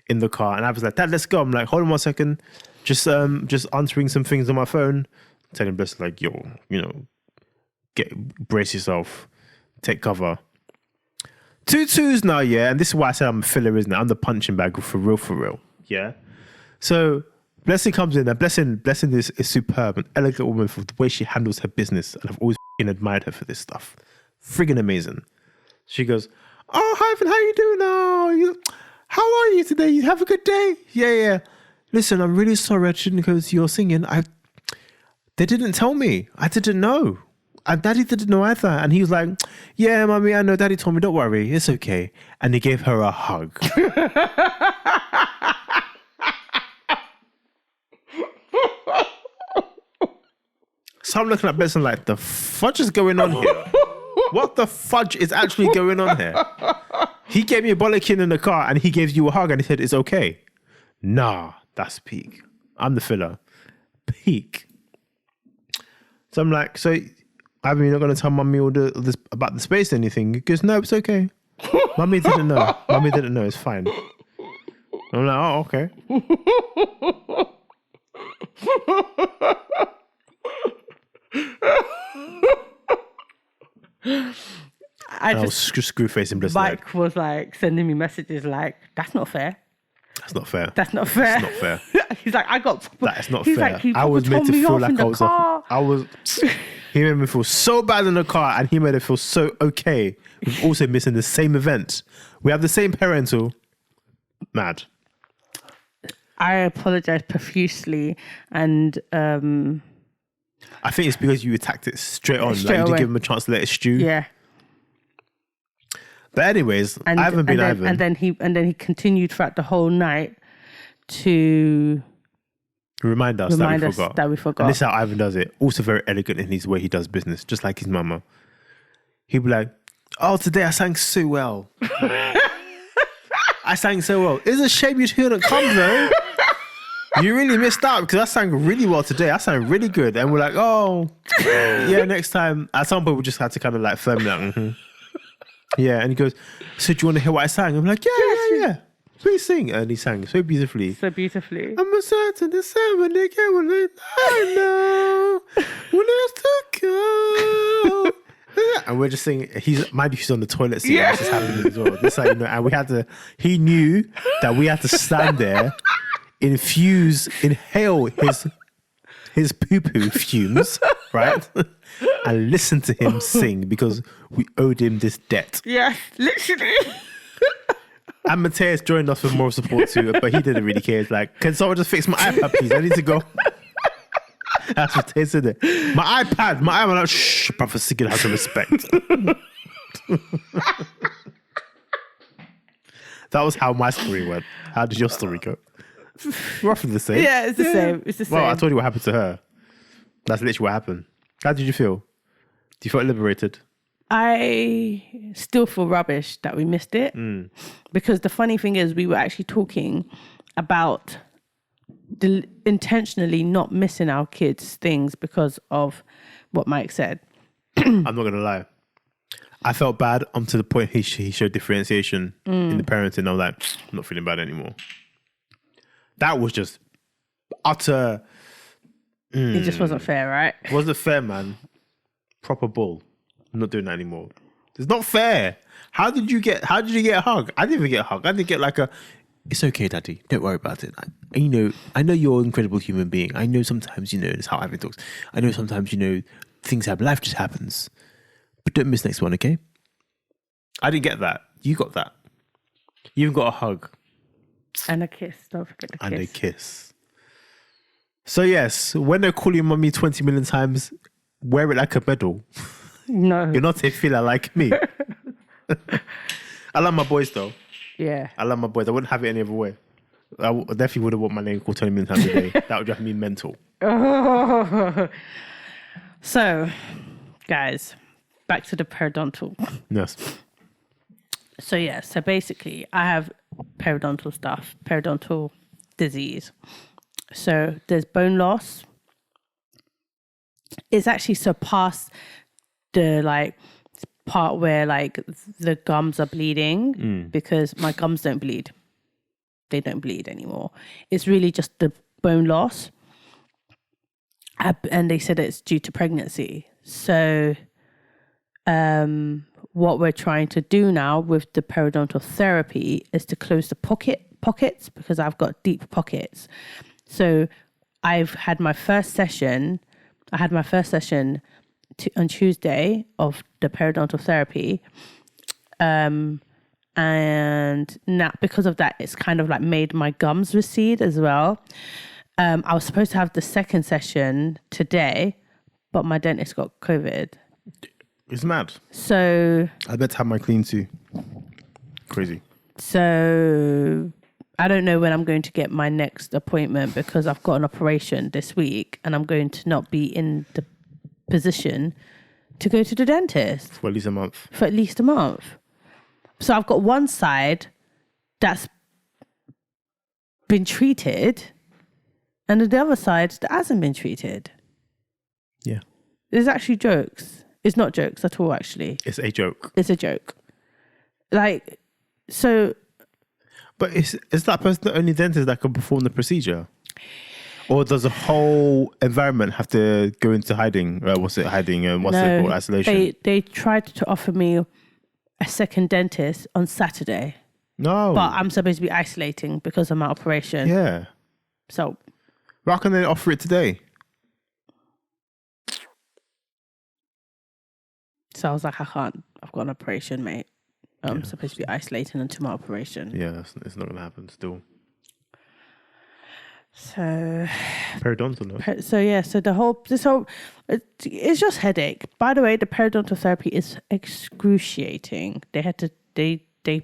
in the car. And I was like, Dad, let's go. I'm like, hold on 1 second. Just answering some things on my phone. Telling Bless like, yo, brace yourself. Take cover. 2-2s now, yeah. And this is why I said I'm a filler, isn't it? I'm the punching bag for real. Yeah. So Blessing comes in, and Blessing is superb, an elegant woman for the way she handles her business, and I've always admired her for this stuff. Friggin' amazing. She goes, oh, Ivan, how you doing now? How are you today? You have a good day? Yeah. Listen, I'm really sorry I didn't go to your singing. They didn't tell me. I didn't know. And Daddy didn't know either. And he was like, yeah, Mommy, I know. Daddy told me, don't worry. It's okay. And he gave her a hug. So I'm looking at Benson like, the fudge is going on here? What the fudge is actually going on here? He gave me a bollocking in the car and he gave you a hug and he said, it's okay. Nah, that's peak. I'm the filler. Peak. So I'm like, so Ivan, you're not going to tell Mummy all this about the space or anything? He goes, no, it's okay. Mummy didn't know. It's fine. I'm like, oh, okay. I was screw facing Bliss. Mike was like sending me messages like, that's not fair. That's not fair. That's not fair. That's not fair. He's like, I got. That is not he's fair. Like, he I was meant to feel like I was. He made me feel so bad in the car, and he made it feel so okay. We've also missing the same event. We have the same parental. Mad. I apologize profusely, and I think it's because you attacked it straight on. Like you didn't give him a chance to let it stew. Yeah. But anyways, I haven't been Ivan. And then he continued throughout the whole night to remind us that we forgot. And this is how Ivan does it. Also very elegant in his way he does business, just like his mama. He'd be like, oh, today I sang so well. I sang so well. It's a shame you couldn't come though. You really missed out because I sang really well today. I sang really good. And we're like, oh, yeah, next time. At some point, we just had to kind of like firm that. Mm-hmm. Yeah. And he goes, so do you want to hear what I sang? I'm like, yeah. Please sing. And he sang so beautifully. I'm a certain December, I know when it's to go. And we're just singing. He's on the toilet seat. Yeah. This is happening as well. This, and he knew that we had to stand there, inhale his poo-poo fumes, right? And listen to him sing because we owed him this debt. Yeah, literally. And Mateus joined us with more support too, but he didn't really care. He's like, can someone just fix my iPad, please? I need to go. That's what Mateus said. My iPad. I'm like, shh, brother, Sigurd has some respect. That was how my story went. How did your story go? Roughly the same. Yeah, it's the same. Well, I told you what happened to her. That's literally what happened. How did you feel? Do you feel liberated? I still feel rubbish that we missed it. Because the funny thing is, we were actually talking about intentionally not missing our kids' things because of what Mike said. I'm not going to lie. I felt bad to the point he showed differentiation in the parenting. I was like, I'm not feeling bad anymore. That was just utter. It just wasn't fair, right? Wasn't fair, man. Proper bull. I'm not doing that anymore. It's not fair. How did you get a hug? I didn't even get a hug. I didn't get like a, it's okay, daddy. Don't worry about it. I know you're an incredible human being. I know sometimes, it's how Ivan talks. I know sometimes, things happen. Life just happens. But don't miss next one, okay? I didn't get that. You got that. You even got a hug. And a kiss. Don't forget the kiss. And a kiss. So yes, when they call you mommy 20 million times, wear it like a medal. No. You're not a filler like me. I love my boys though. Yeah. I love my boys. I wouldn't have it any other way. I definitely wouldn't want my name called 20 million times a day. That would drive me mental. Oh. So, guys, back to the periodontal. Yes. So, yeah. So, basically, I have periodontal disease. So, there's bone loss. It's actually surpassed the, part where, the gums are bleeding because my gums don't bleed. They don't bleed anymore. It's really just the bone loss. And they said it's due to pregnancy. So what we're trying to do now with the periodontal therapy is to close the pockets because I've got deep pockets. So I've had my first session. I had my first session on Tuesday of the periodontal therapy. And now because of that, it's kind of made my gums recede as well. I was supposed to have the second session today, but my dentist got COVID. It's mad. So I bet to have my clean too. Crazy. So I don't know when I'm going to get my next appointment because I've got an operation this week and I'm going to not be in the position to go to the dentist. For at least a month. So I've got one side that's been treated and the other side that hasn't been treated. Yeah. It's actually jokes. It's not jokes at all, actually. It's a joke. It's a joke. So... But is that person the only dentist that can perform the procedure? Or does the whole environment have to go into hiding? What's it called? Isolation? They tried to offer me a second dentist on Saturday. No. But I'm supposed to be isolating because of my operation. Yeah. So. Why can't they offer it today? So I was like, I can't. I've got an operation, mate. I'm supposed to be isolating until my operation. Yeah, it's not going to happen still. So periodontal, no? So it's just headache. By the way, the periodontal therapy is excruciating. They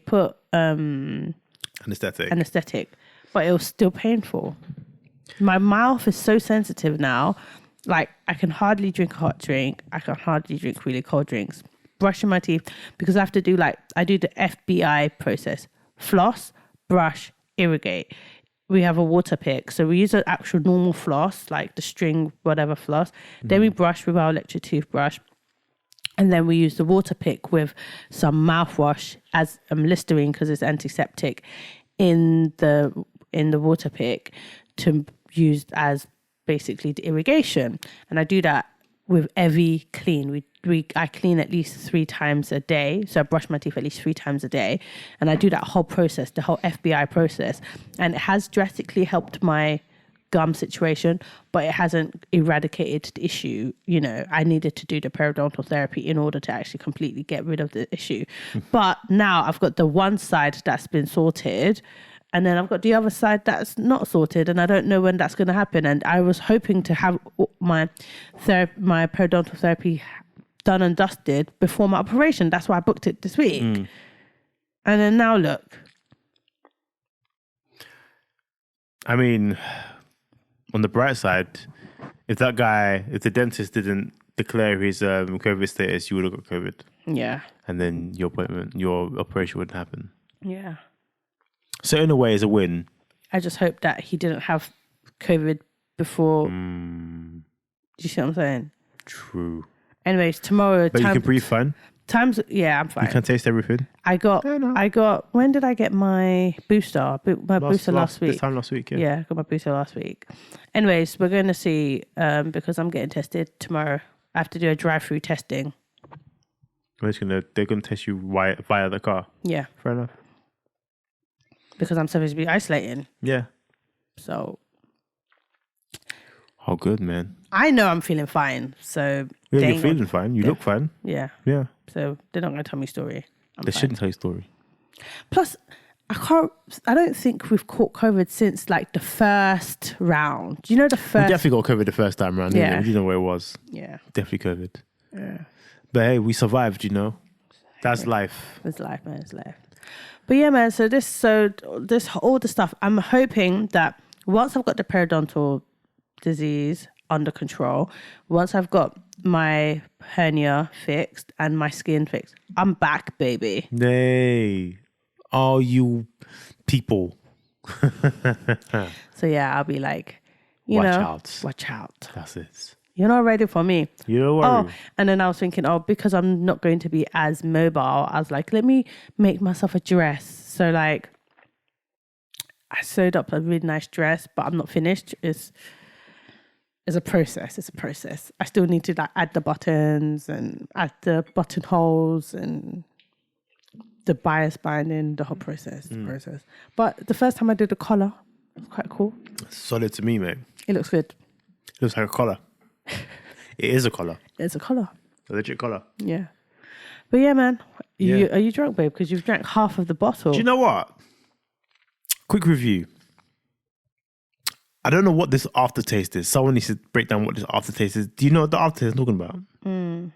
put anesthetic, but it was still painful. My mouth is so sensitive now. I can hardly drink a hot drink. I can hardly drink really cold drinks. Brushing my teeth because I have to do I do the FBI process: floss, brush, irrigate. We have a water pick. So we use an actual normal floss, the string, whatever floss. Then we brush with our electric toothbrush. And then we use the water pick with some mouthwash as Listerine because it's antiseptic in the water pick to use as basically the irrigation. And I do that with every clean. I clean at least 3 times a day. So I brush my teeth at least 3 times a day. And I do that whole process, the whole FBI process. And it has drastically helped my gum situation, but it hasn't eradicated the issue. I needed to do the periodontal therapy in order to actually completely get rid of the issue. But now I've got the one side that's been sorted, and then I've got the other side that's not sorted, and I don't know when that's going to happen. And I was hoping to have my periodontal therapy done and dusted before my operation. That's why I booked it this week. And then now look. I mean, on the bright side, if the dentist didn't declare his COVID status, you would have got COVID. Yeah. And then your operation wouldn't happen. Yeah. So in a way, it's a win. I just hope that he didn't have COVID before. Do you see what I'm saying? True. Anyways, tomorrow... But you can breathe fine? I'm fine. You can taste everything. I got, when did I get my booster? Booster last week. This time last week, yeah. Yeah, I got my booster last week. Anyways, we're going to see, because I'm getting tested tomorrow. I have to do a drive-through testing. They're going to test you via the car? Yeah. Fair enough. Because I'm supposed to be isolating. Yeah. So. Oh, good, man. I know I'm feeling fine, so... Yeah, you're feeling fine. You look fine. Yeah. Yeah. So they're not going to tell me story. They shouldn't tell you story. Plus, I don't think we've caught COVID since like the first round. You know the first... We definitely got COVID the first time around. Yeah. We didn't know where it was. Yeah. Definitely COVID. Yeah. But hey, we survived, you know. That's life. It's life, man. It's life. But yeah, man, so all the stuff, I'm hoping that once I've got the periodontal disease under control, once I've got my hernia fixed and my skin fixed, I'm back, baby. Hey, all you people. So yeah, I'll be like, watch out. That's it. You're not ready for me. You don't worry. Oh, and then I was thinking, because I'm not going to be as mobile, I was like, let me make myself a dress. So like, I sewed up a really nice dress, but I'm not finished. It's a process. It's a process. I still need to like add the buttons and add the buttonholes and the bias binding, the whole process. The process. But the first time I did the collar, it was quite cool. Solid to me, mate. It looks good. It looks like a collar. It is a collar. It's a collar. A legit collar. Yeah. But yeah, man. Are you drunk, babe? Because you've drank half of the bottle. Do you know what? Quick review. I don't know what this aftertaste is. Someone needs to break down what this aftertaste is. Do you know what the aftertaste is talking about? I'm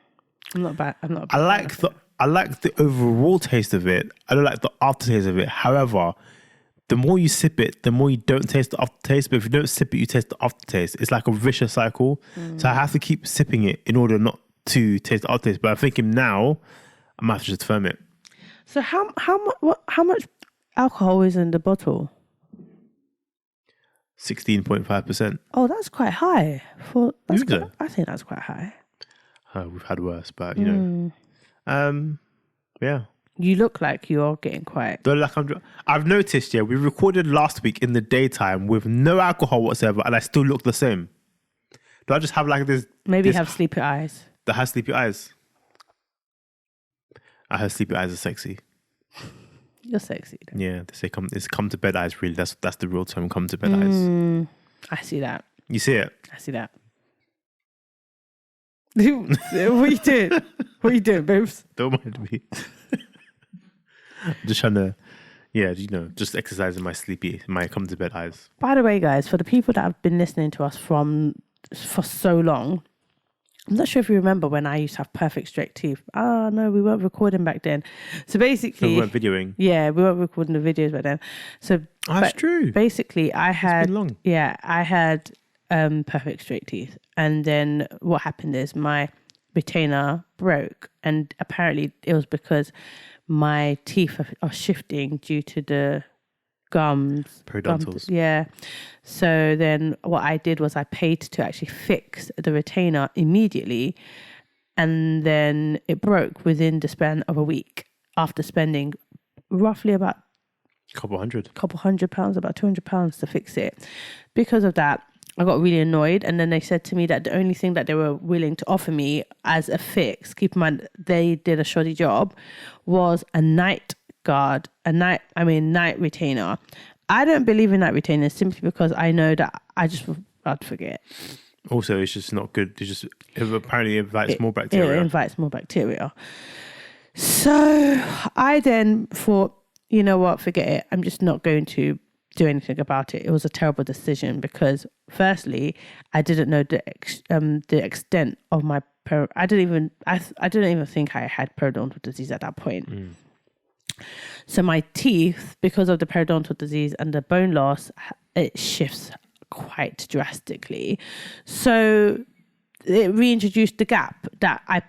not bad. I like the overall taste of it. I don't like the aftertaste of it. However, the more you sip it, the more you don't taste the aftertaste. But if you don't sip it, you taste the aftertaste. It's like a vicious cycle. So I have to keep sipping it in order not to taste the aftertaste. But I'm thinking now, I might have to just firm it. So how much alcohol is in the bottle? 16.5%. Oh, that's quite high. I think that's quite high. We've had worse, but you know, yeah. You look like you're getting quite... I've noticed, we recorded last week in the daytime with no alcohol whatsoever, and I still look the same. Do I just have like this... Maybe you have sleepy eyes. That has sleepy eyes. I heard sleepy eyes are sexy. You're sexy. Though. Yeah, they say come to bed eyes, really. That's the real term, come to bed eyes. I see that. You see it? I see that. What are you doing? What are you doing, babes? Don't mind me. I'm just trying to, just exercising my come to bed eyes. By the way, guys, for the people that have been listening to us for so long, I'm not sure if you remember when I used to have perfect straight teeth. Oh, no, we weren't recording back then. So basically... we weren't videoing? Yeah, we weren't recording the videos back then. So that's true. Basically, I had... It's been long. Yeah, I had perfect straight teeth. And then what happened is my retainer broke. And apparently it was because my teeth are shifting due to the gums. Periodontals. Yeah. So then what I did was I paid to actually fix the retainer immediately. And then it broke within the span of a week after spending roughly about couple hundred pounds, about £200 to fix it. Because of that, I got really annoyed. And then they said to me that the only thing that they were willing to offer me as a fix, keep in mind, they did a shoddy job, was a night retainer. I don't believe in night retainers simply because I know that I'd forget. Also, it's just not good. Apparently invites more bacteria. It invites more bacteria. So I then thought, you know what, forget it. I'm just not going to do anything about it. It was a terrible decision because firstly, I didn't know the extent of my I didn't even think I had periodontal disease at that point. So my teeth, because of the periodontal disease and the bone loss, it shifts quite drastically. So it reintroduced the gap that I,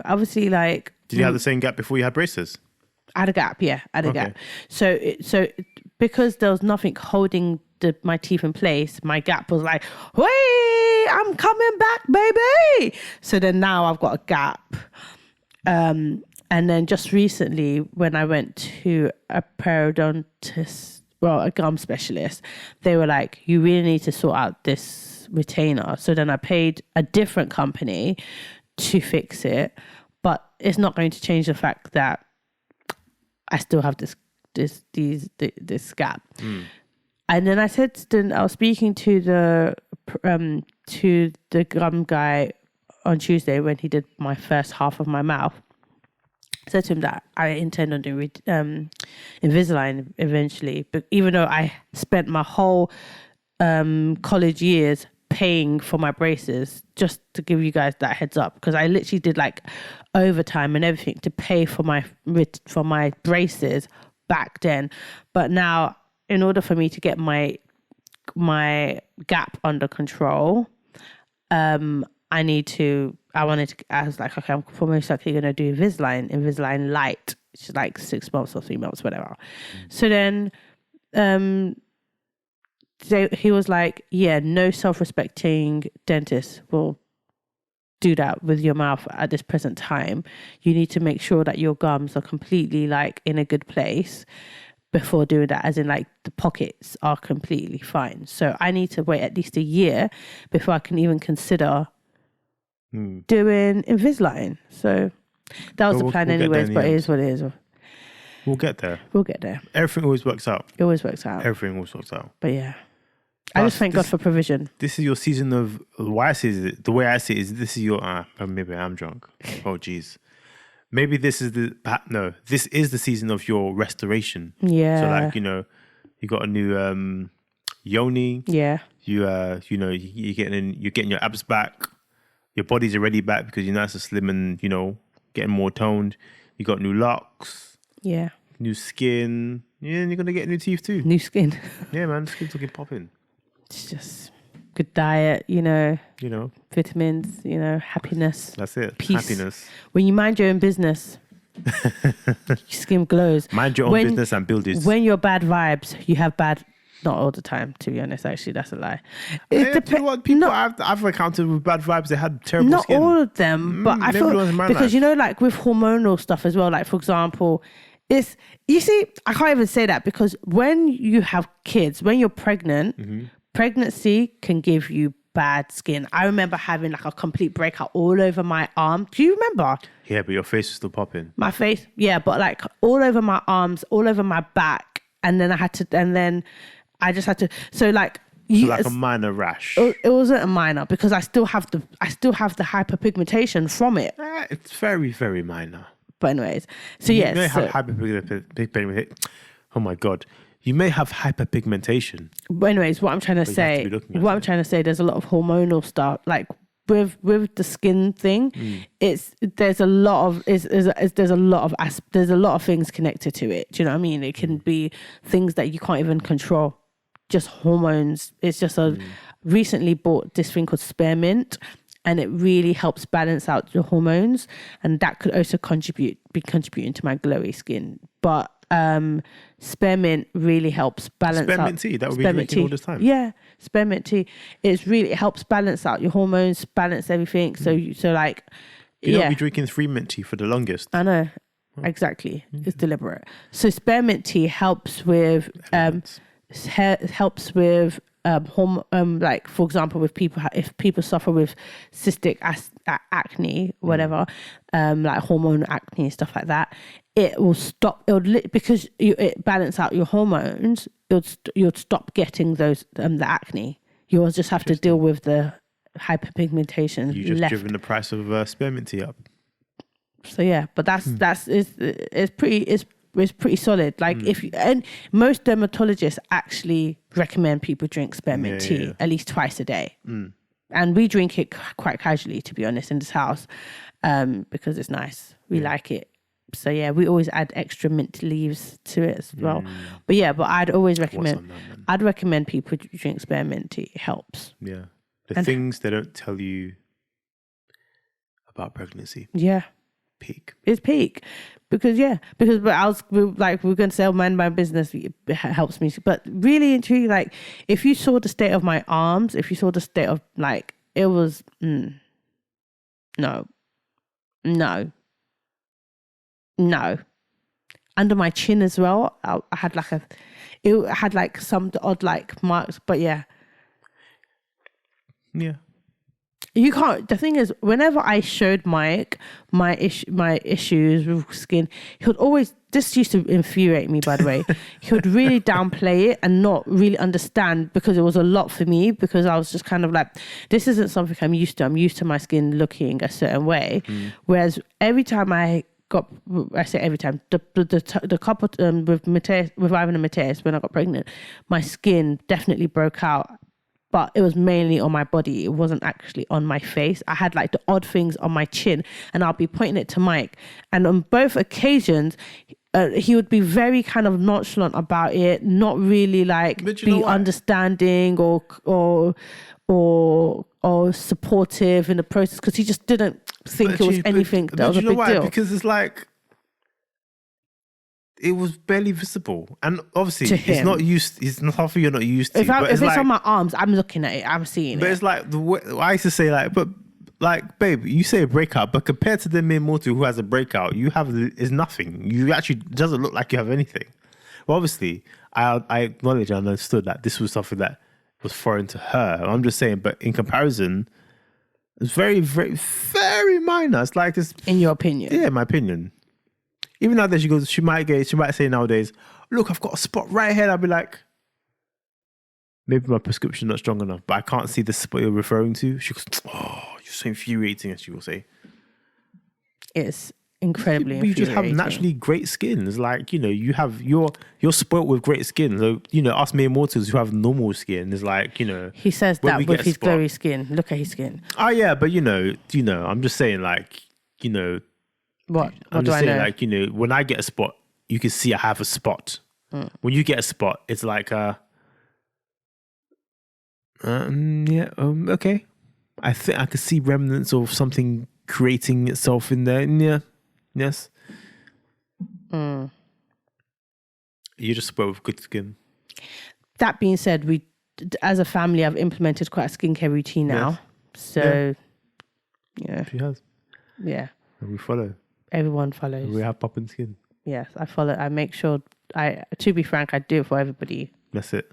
obviously like... Did you have the same gap before you had braces? I had a gap, yeah. I had a gap. So because there was nothing holding my teeth in place, my gap was like, hey, I'm coming back, baby. So then now I've got a gap. And then just recently, when I went to a periodontist, well, a gum specialist, they were like, you really need to sort out this retainer. So then I paid a different company to fix it, but it's not going to change the fact that I still have this gap. And then I said, I was speaking to the gum guy on Tuesday when he did my first half of my mouth. I said to him that I intend on doing Invisalign eventually, but even though I spent my whole college years paying for my braces, just to give you guys that heads up, because I literally did like overtime and everything to pay for my braces back then. But now, in order for me to get my gap under control, I was like, okay, I'm most likely going to do Invisalign Light, which is like 6 months or 3 months, whatever. So then he was like, yeah, no self-respecting dentist will do that with your mouth at this present time. You need to make sure that your gums are completely like in a good place before doing that, as in like the pockets are completely fine. So I need to wait at least a year before I can even consider doing Invisalign. So that was the plan anyways, but it is what it is. We'll get there. Everything always works out. Everything always works out. But yeah. I just thank God for provision. This is your season of, the way I see it is this is your, maybe I'm drunk. Oh, geez. Maybe this is this is the season of your restoration. Yeah. So like, you got a new yoni. Yeah. You're getting your abs back. Your body's already back because you're nice and slim and, getting more toned. You got new locks. Yeah. New skin. Yeah, and you're going to get new teeth too. New skin. Yeah, man. Skin's looking popping. It's just good diet, vitamins, happiness. That's it. Peace. Happiness. When you mind your own business, your skin glows. Mind your own business and build it. When you're bad vibes, you have bad. Not all the time, to be honest. Actually, that's a lie. People I've encountered with bad vibes, they had terrible skin. Not all of them, but I feel because like with hormonal stuff as well. Like for example, I can't even say that because when you have kids, when you're pregnant, pregnancy can give you bad skin. I remember having like a complete breakout all over my arm. Do you remember? Yeah, but your face was still popping. My face, yeah, but like all over my arms, all over my back, and then I just had to. So like a minor rash. It wasn't a minor because I still have the hyperpigmentation from it. It's very, very minor. But anyways, so yes, you may have hyperpigmentation. Oh my God, you may have hyperpigmentation. But anyways, what I'm trying to say, there's a lot of hormonal stuff like with the skin thing. There's a lot of things connected to it. Do you know what I mean? It can be things that you can't even control. Just hormones. It's just recently bought this thing called spearmint, and it really helps balance out your hormones, and that could also be contributing to my glowy skin. But spearmint really helps balance spearmint tea that would be drinking all this time. Yeah, spearmint tea. It helps balance out your hormones, balance everything. So like, you don't be drinking 3 mint tea for the longest. I know, exactly. It's deliberate. So spearmint tea helps with like for example, if people suffer with cystic acne, whatever, like hormonal acne and stuff like that, it will stop. Because it balance out your hormones. You'll stop getting those the acne. You'll just have to deal with the hyperpigmentation. You just driven the price of spearmint tea up. So yeah, but it's pretty solid. Like and most dermatologists actually recommend people drink spearmint tea at least twice a day. And we drink it quite casually, to be honest, in this house, because it's nice. We like it. So yeah, we always add extra mint leaves to it as well. But I'd always recommend. I'd recommend people drink spearmint tea. It helps. Yeah, the things they don't tell you about pregnancy. Yeah. Peak. It's peak because we're going to say mind my business, it helps me, but really and truly, like if you saw the state of my arms, if you saw the state of like it was no No. Under my chin as well, I had it had like some odd like marks, but yeah. Yeah. You can't. The thing is, whenever I showed Mike my issues with skin, he would always. This used to infuriate me, by the way. He would really downplay it and not really understand, because it was a lot for me. Because I was just kind of like, this isn't something I'm used to. I'm used to my skin looking a certain way. Whereas every time I say every time, the couple with Ivan and Mateus, when I got pregnant, my skin definitely broke out. But it was mainly on my body. It wasn't actually on my face. I had like the odd things on my chin, and I'll be pointing it to Mike. And on both occasions, he would be very kind of nonchalant about it, not really like be understanding or supportive in the process, because he just didn't think it was anything that was a big deal. Because it's like, it was barely visible, and obviously it's not used. It's not something you're not used to. If it's like, on my arms, I'm looking at it. I'm seeing it. But it's like I used to say, like, but like, babe, you say a breakout, but compared to the mere mortal who has a breakout, you have is nothing. You actually doesn't look like you have anything. Well, obviously, I acknowledge and understood that this was something that was foreign to her. I'm just saying, but in comparison, it's very, very, very minor. It's like this. In your opinion? Yeah, my opinion. Even nowadays, she might say nowadays, look, I've got a spot right here. I'll be like, maybe my prescription's not strong enough, but I can't see the spot you're referring to. She goes, oh, you're so infuriating, as she will say. It's incredibly infuriating. You just have naturally great skin. It's like, you're spoilt with great skin. So, us mere mortals who have normal skin is like, He says that with his glowy skin. Look at his skin. Oh, yeah, but I'm just saying, like, What? I'm just saying, like, when I get a spot, you can see I have a spot. When you get a spot, it's like, okay. I think I could see remnants of something creating itself in there. Yeah, yes. You're just spoiled with good skin. That being said, we, as a family, I've implemented quite a skincare routine now. Yes. So, yeah. She has. Yeah. And we follow. Everyone follows. We have popping skin. Yes, I follow. I make sure. To be frank, I do it for everybody. That's it.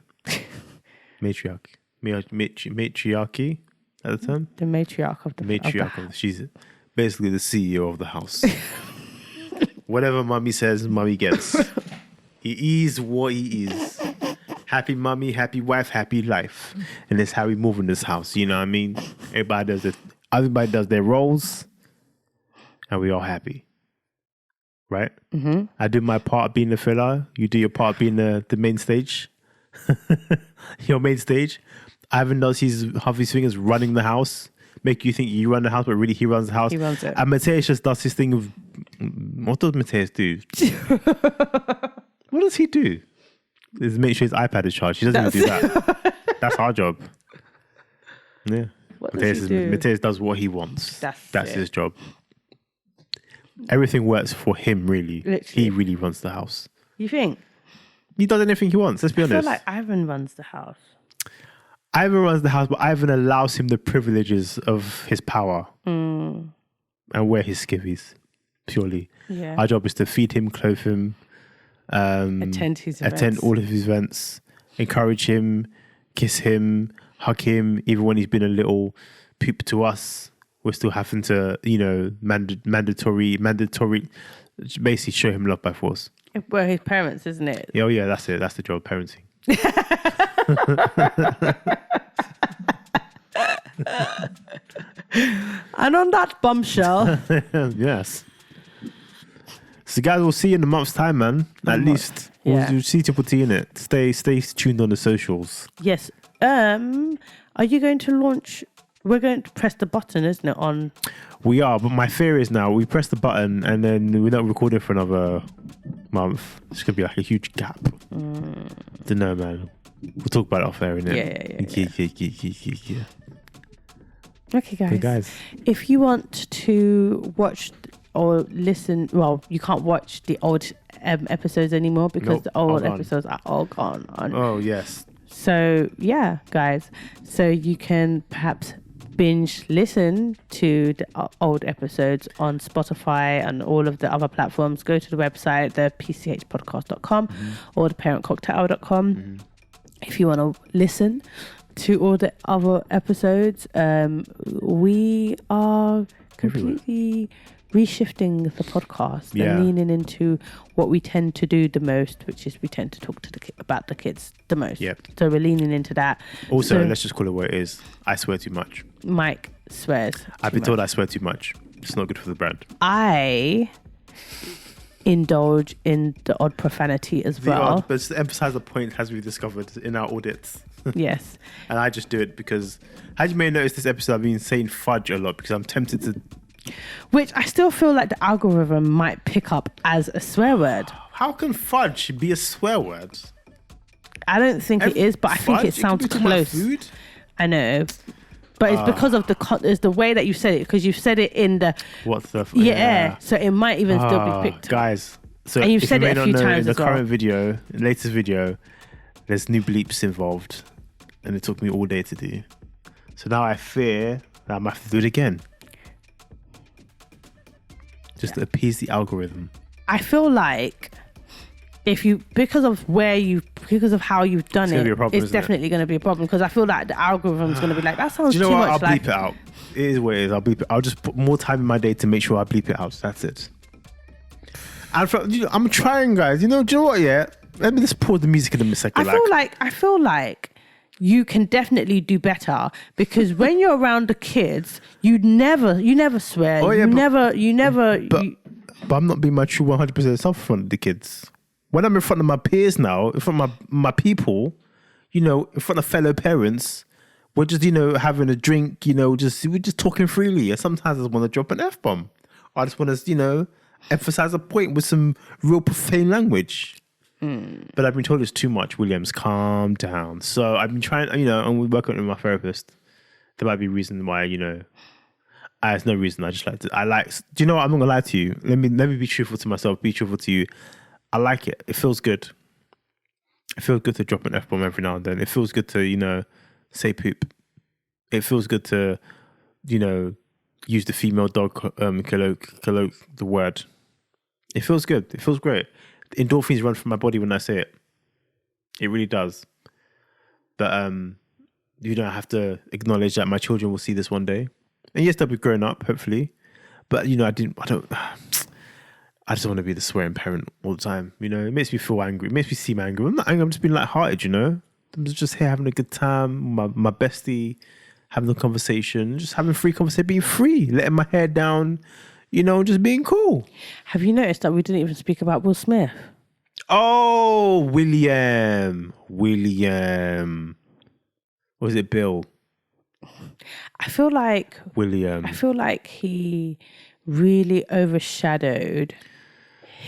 Matriarchy. Matriarchy at the time. The matriarch of the matriarch. She's basically the CEO of the house. Whatever mummy says, mummy gets. He is what he is. Happy mummy, happy wife, happy life, and that's how we move in this house. You know what I mean? Everybody does it. Everybody does their roles. And we all happy, right? Mm-hmm. I do my part being the filler. You do your part being the main stage. Your main stage. Ivan does half his fingers running the house, make you think you run the house, but really he runs the house. He runs it. And Mateus just does his thing of, what does Mateus do? What does he do? Is make sure his iPad is charged. He doesn't even do that. That's our job. Yeah. Mateus does what he wants. That's his job. Everything works for him, really. Literally. He really runs the house. You think? He does anything he wants, let's be honest. I feel like Ivan runs the house. Ivan runs the house, but Ivan allows him the privileges of his power and wear his skivvies, purely. Yeah. Our job is to feed him, clothe him, attend all of his events, encourage him, kiss him, hug him, even when he's been a little poop to us. We're still having to, mandatory, basically show him love by force. Well, his parents, isn't it? Oh, yeah, that's it. That's the job, parenting. And on that bombshell. Yes. So, guys, we'll see you in a month's time, man. At least. Yeah. We'll see Triple T in it. Stay tuned on the socials. Yes. Are you going to launch... We're going to press the button, isn't it? We are, but my fear is now we press the button and then we're not recording for another month. It's going to be like a huge gap. Don't know, man. We'll talk about it off air, innit? Yeah. Okay, guys. If you want to watch or listen, well, you can't watch the old episodes anymore because the old episodes are all gone. Oh, yes. So, yeah, guys. So you can perhaps binge listen to the old episodes on Spotify and all of the other platforms, go to the website, the pchpodcast.com or the parentcocktail.com. If you want to listen to all the other episodes, we are completely reshifting the podcast and leaning into what we tend to do the most, which is we tend to talk to about the kids the most. So we're leaning into that. Also, let's just call it what it is. I swear too much. Mike swears. I've been told I swear too much. It's not good for the brand. I indulge in the odd profanity as well. But to emphasize the point, as we've discovered in our audits. Yes. And I just do it because, as you may notice, this episode I've been saying fudge a lot because I'm tempted to. Which I still feel like the algorithm might pick up as a swear word. How can fudge be a swear word? I don't think it is, but I think it sounds close. Food? I know. But it's because of it's the way that you said it, because you've said it in the... What's the... Yeah. So it might even still be picked up. Guys, so and you've said it a few times in the current video, the latest video, there's new bleeps involved. And it took me all day to do. So now I fear that I might have to do it again. Just to appease the algorithm. I feel like because of how you've done it, it's definitely going to be a problem, because I feel like the algorithm's going to be like, that sounds too much. I'll bleep it out. It is what it is. I'll bleep it. I'll just put more time in my day to make sure I bleep it out. That's it. And I'm trying, guys. Do you know what? Yeah. Let me just pause the music in a second. I feel like you can definitely do better, because when you're around the kids, you never swear. Oh, yeah, But I'm not being my true 100% self in front of the kids. When I'm in front of my peers now, in front of my people, in front of fellow parents, we're just, having a drink, we're just talking freely. And sometimes I just want to drop an F-bomb. I just want to, emphasize a point with some real profane language. But I've been told it's too much. Williams, calm down. So I've been trying, and we work on it with my therapist. There might be a reason why, there's no reason. I just like to. Do you know what? I'm not gonna lie to you. Let me be truthful to myself. Be truthful to you. I like it. It feels good. It feels good to drop an F-bomb every now and then. It feels good to, say poop. It feels good to, use the female dog colloq the word. It feels good. It feels great. Endorphins run from my body when I say it. It really does. But I have to acknowledge that my children will see this one day. And yes, they'll be growing up, hopefully. But I just want to be the swearing parent all the time. It makes me feel angry. It makes me seem angry. I'm not angry, I'm just being lighthearted, I'm just here having a good time. My bestie, having a conversation, just having free conversation, being free, letting my hair down, just being cool. Have you noticed that we didn't even speak about Will Smith? Oh, William. Was it Bill? I feel like William. I feel like he really overshadowed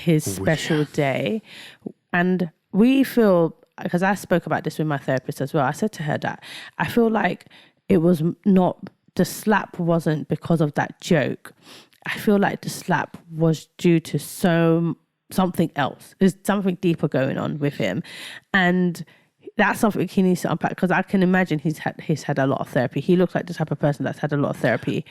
his special day. And we feel, because I spoke about this with my therapist as well, I said to her that I feel like it was not, the slap wasn't because of that joke. I feel like the slap was due to something else. There's something deeper going on with him. And that's something he needs to unpack, because I can imagine he's had a lot of therapy. He looks like the type of person that's had a lot of therapy.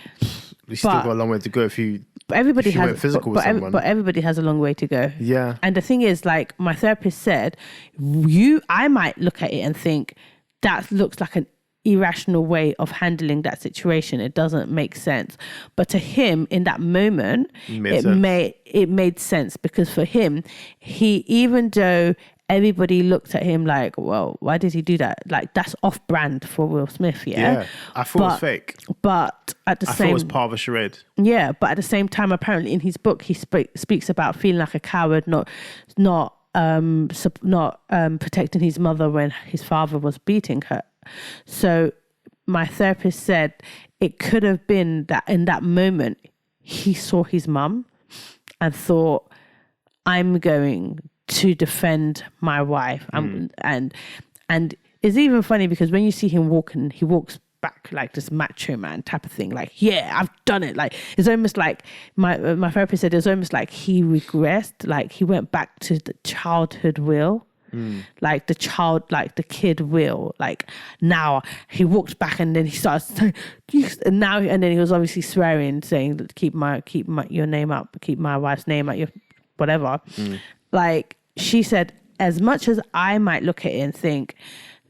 We still got a long way to go if you went physical with someone. But everybody has a long way to go. Yeah. And the thing is, like my therapist said, I might look at it and think that looks like an irrational way of handling that situation. It doesn't make sense. But to him, in that moment, it made sense, because for him, even though everybody looked at him like, well, why did he do that? Like, that's off brand for Will Smith, yeah? I thought it was fake. But at the I thought it was part of a charade. Yeah, but at the same time, apparently in his book, he speaks about feeling like a coward, not protecting his mother when his father was beating her. So my therapist said it could have been that in that moment, he saw his mum and thought, I'm going to defend my wife. And it's even funny because when you see him walking, he walks back like this macho man type of thing. Like, yeah, I've done it. Like, it's almost like my therapist said, it's almost like he regressed. Like he went back to the childhood Will. Like the kid Will. Like now he walked back and then he starts saying, and then he was obviously swearing, saying, keep your name up, keep my wife's name at your whatever. Like she said, as much as I might look at it and think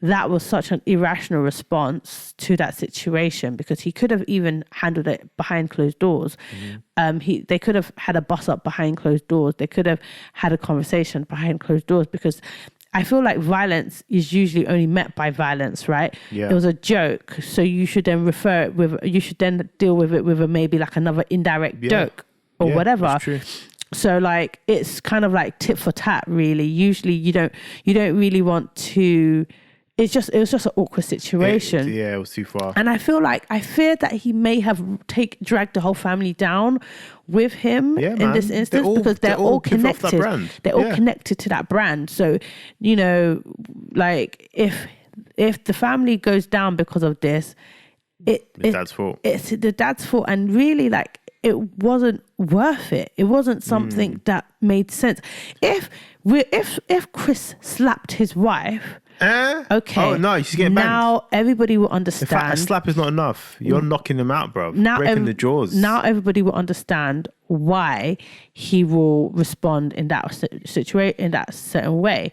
that was such an irrational response to that situation, because he could have even handled it behind closed doors. They could have had a bus up behind closed doors. They could have had a conversation behind closed doors, because I feel like violence is usually only met by violence, right? Yeah. It was a joke. So you should then you should then deal with it with maybe like another indirect joke or whatever. That's true. So like, it's kind of like tit for tat, really. Usually you don't really want to, it was just an awkward situation. It was too far. And I fear that he may have dragged the whole family down with him in this instance, because they're all connected. They're all connected to that brand. So, you know, like if the family goes down because of this, it's dad's fault. It's the dad's fault. And really, like, it wasn't worth it. It wasn't something that made sense. If Chris slapped his wife, okay. Oh no, she's getting banged. Now everybody will understand. In fact, a slap is not enough. You're knocking them out, bro. Breaking the jaws. Now everybody will understand why he will respond in that situation, in that certain way.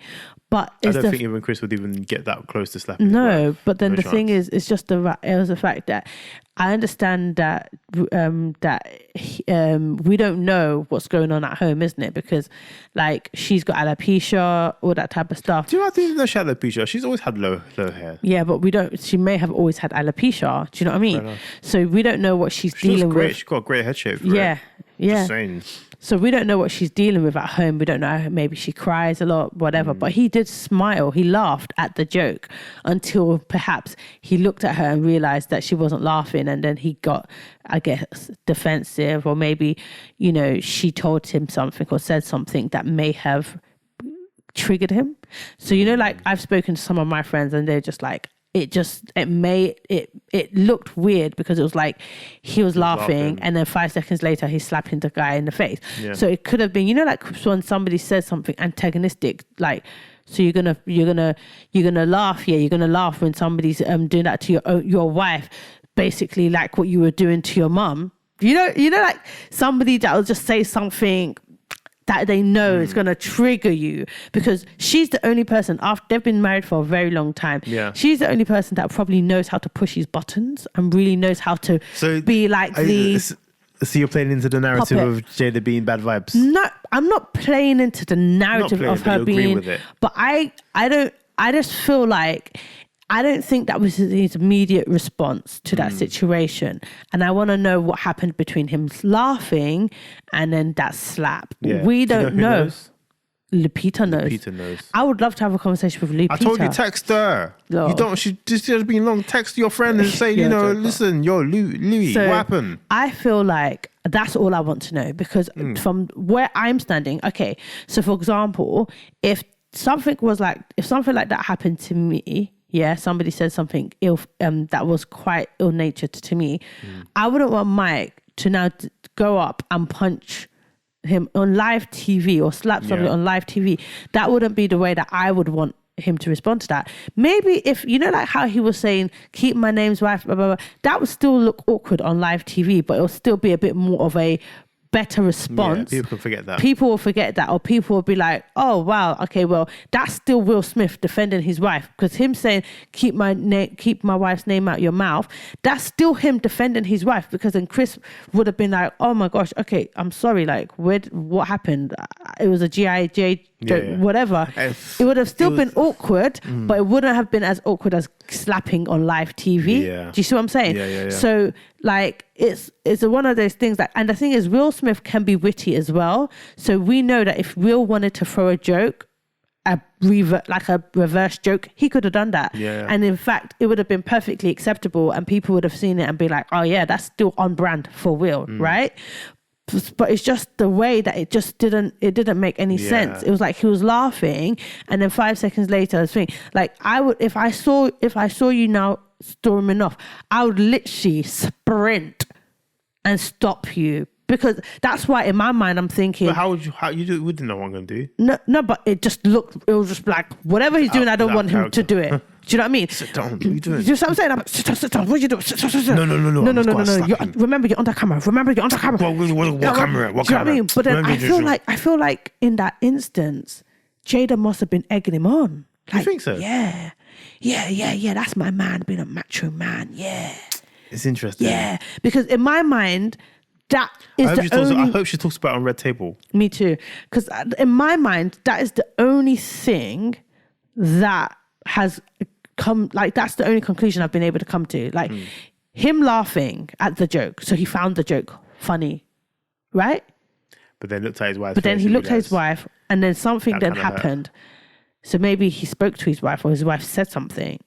But I don't think even Chris would even get that close to slapping his wife. But then the thing is, it's just the fact that I understand that we don't know what's going on at home, isn't it? Because like she's got alopecia, all that type of stuff. Do you know what I think? No, she had alopecia. She's always had low hair. Yeah, but we don't. She may have always had alopecia. Do you know what I mean? So we don't know what she's dealing with. She's got a great head shape. Yeah. Just saying. So we don't know what she's dealing with at home. We don't know. Maybe she cries a lot, whatever. But he did smile. He laughed at the joke until perhaps he looked at her and realized that she wasn't laughing. And then he got, I guess, defensive, or maybe, you know, she told him something or said something that may have triggered him. So, you know, like I've spoken to some of my friends and they're just like, it looked weird because it was like he was laughing and then 5 seconds later he's slapping the guy in the face. So it could have been, you know, like when somebody says something antagonistic, like, so you're gonna laugh, you're gonna laugh when somebody's doing that to your wife, basically like what you were doing to your mum. You know, like somebody that will just say something that they know is going to trigger you, because she's the only person, after they've been married for a very long time, she's the only person that probably knows how to push his buttons and really knows how to be like So you're playing into the narrative of Jada being bad vibes? No, I'm not playing into the narrative of her being, with it. But I just feel like, I don't think that was his immediate response to that situation. And I want to know what happened between him laughing and then that slap. Yeah. We don't know. Lupita knows. I would love to have a conversation with Lupita. I told you, text her. No. You don't, she just been long. Text your friend and say, you know, listen, Louis, what happened? I feel like that's all I want to know, because from where I'm standing, okay, so for example, if something like that happened to me, somebody said something ill, that was quite ill-natured to me, I wouldn't want Mike to now go up and punch him on live TV or slap somebody on live TV. That wouldn't be the way that I would want him to respond to that. Maybe if, you know, like how he was saying, keep my name's wife, blah, blah, blah, that would still look awkward on live TV, but it'll still be a bit more of a better response. People can forget that. People will forget that, or people will be like, oh wow, okay, well, that's still Will Smith defending his wife, because him saying keep my wife's name out your mouth, that's still him defending his wife, because then Chris would have been like, oh my gosh, okay, I'm sorry, like what happened? It was a G.I.J. whatever. It would have still been awkward, but it wouldn't have been as awkward as slapping on live TV. Do you see what I'm saying? So like it's one of those things that, and the thing is, Will Smith can be witty as well. So we know that if Will wanted to throw a joke, a reverse joke, he could have done that. And in fact, it would have been perfectly acceptable, and people would have seen it and be like, oh yeah, that's still on brand for Will, right? But it's just the way that it didn't make any sense. It was like he was laughing, and then 5 seconds later, I was thinking, like, I would, if I saw you now storming off, I would literally sprint and stop you Because that's why in my mind I'm thinking. But how you do it? We didn't know what I'm going to do. No, but it was just like, whatever he's doing, I don't want him to do it. Do you know what I mean? Sit down. What are you doing? You know what I'm saying? I'm like, sit down. What are you doing? No. Remember, you're on the camera. What camera? What camera? Do you know what I mean? But then I feel like in that instance, Jada must have been egging him on. Like, you think so? Yeah. That's my man, being a macho man. Yeah. It's interesting. Yeah. Because in my mind, that is I hope she talks about it on Red Table. Me too. Because in my mind, that is the only thing that has come, like, that's the only conclusion I've been able to come to. Like, him laughing at the joke. So he found the joke funny, right? But then looked at his wife. But then he looked at his wife, and then something then happened. So maybe he spoke to his wife, or his wife said something,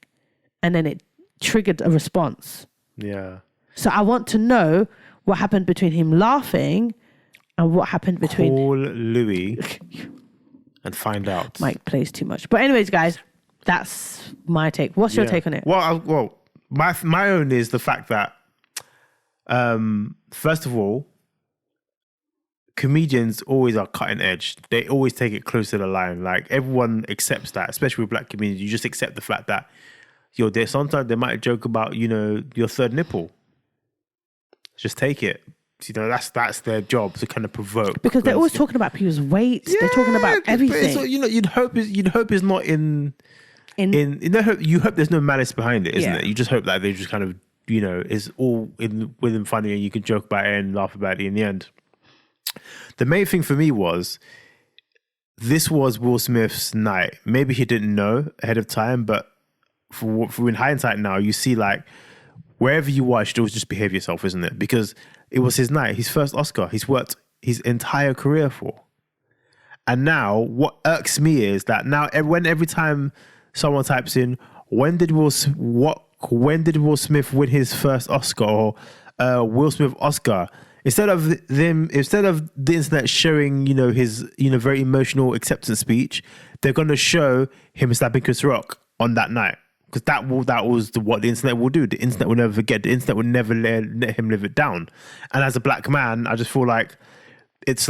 and then it triggered a response. Yeah. So I want to know what happened between him laughing and what happened between... Call Louis and find out. Mike plays too much. But anyways, guys, that's my take. What's your take on it? Well, my own is the fact that, first of all, comedians always are cutting edge. They always take it close to the line. Like, everyone accepts that, especially with black comedians. You just accept the fact that, sometimes they might joke about, your third nipple. Just take it. That's their job, to kind of provoke. Because they're always talking about people's weight. Yeah, they're talking about everything. So, you'd hope it's not in you hope there's no malice behind it, isn't it? You just hope that they just kind of, is all within funny, and you can joke about it and laugh about it in the end. The main thing for me was, this was Will Smith's night. Maybe he didn't know ahead of time, but for in hindsight now, you see, like, wherever you are, you should always just behave yourself, isn't it? Because it was his night, his first Oscar. He's worked his entire career for. And now, what irks me is that now, every time someone types in, when did Will Smith win his first Oscar, or Will Smith Oscar? Instead of the internet showing, his, very emotional acceptance speech, they're going to show him slapping Chris Rock on that night. Because that was what the internet will do. The internet will never forget. The internet will never let him live it down. And as a black man, I just feel like it's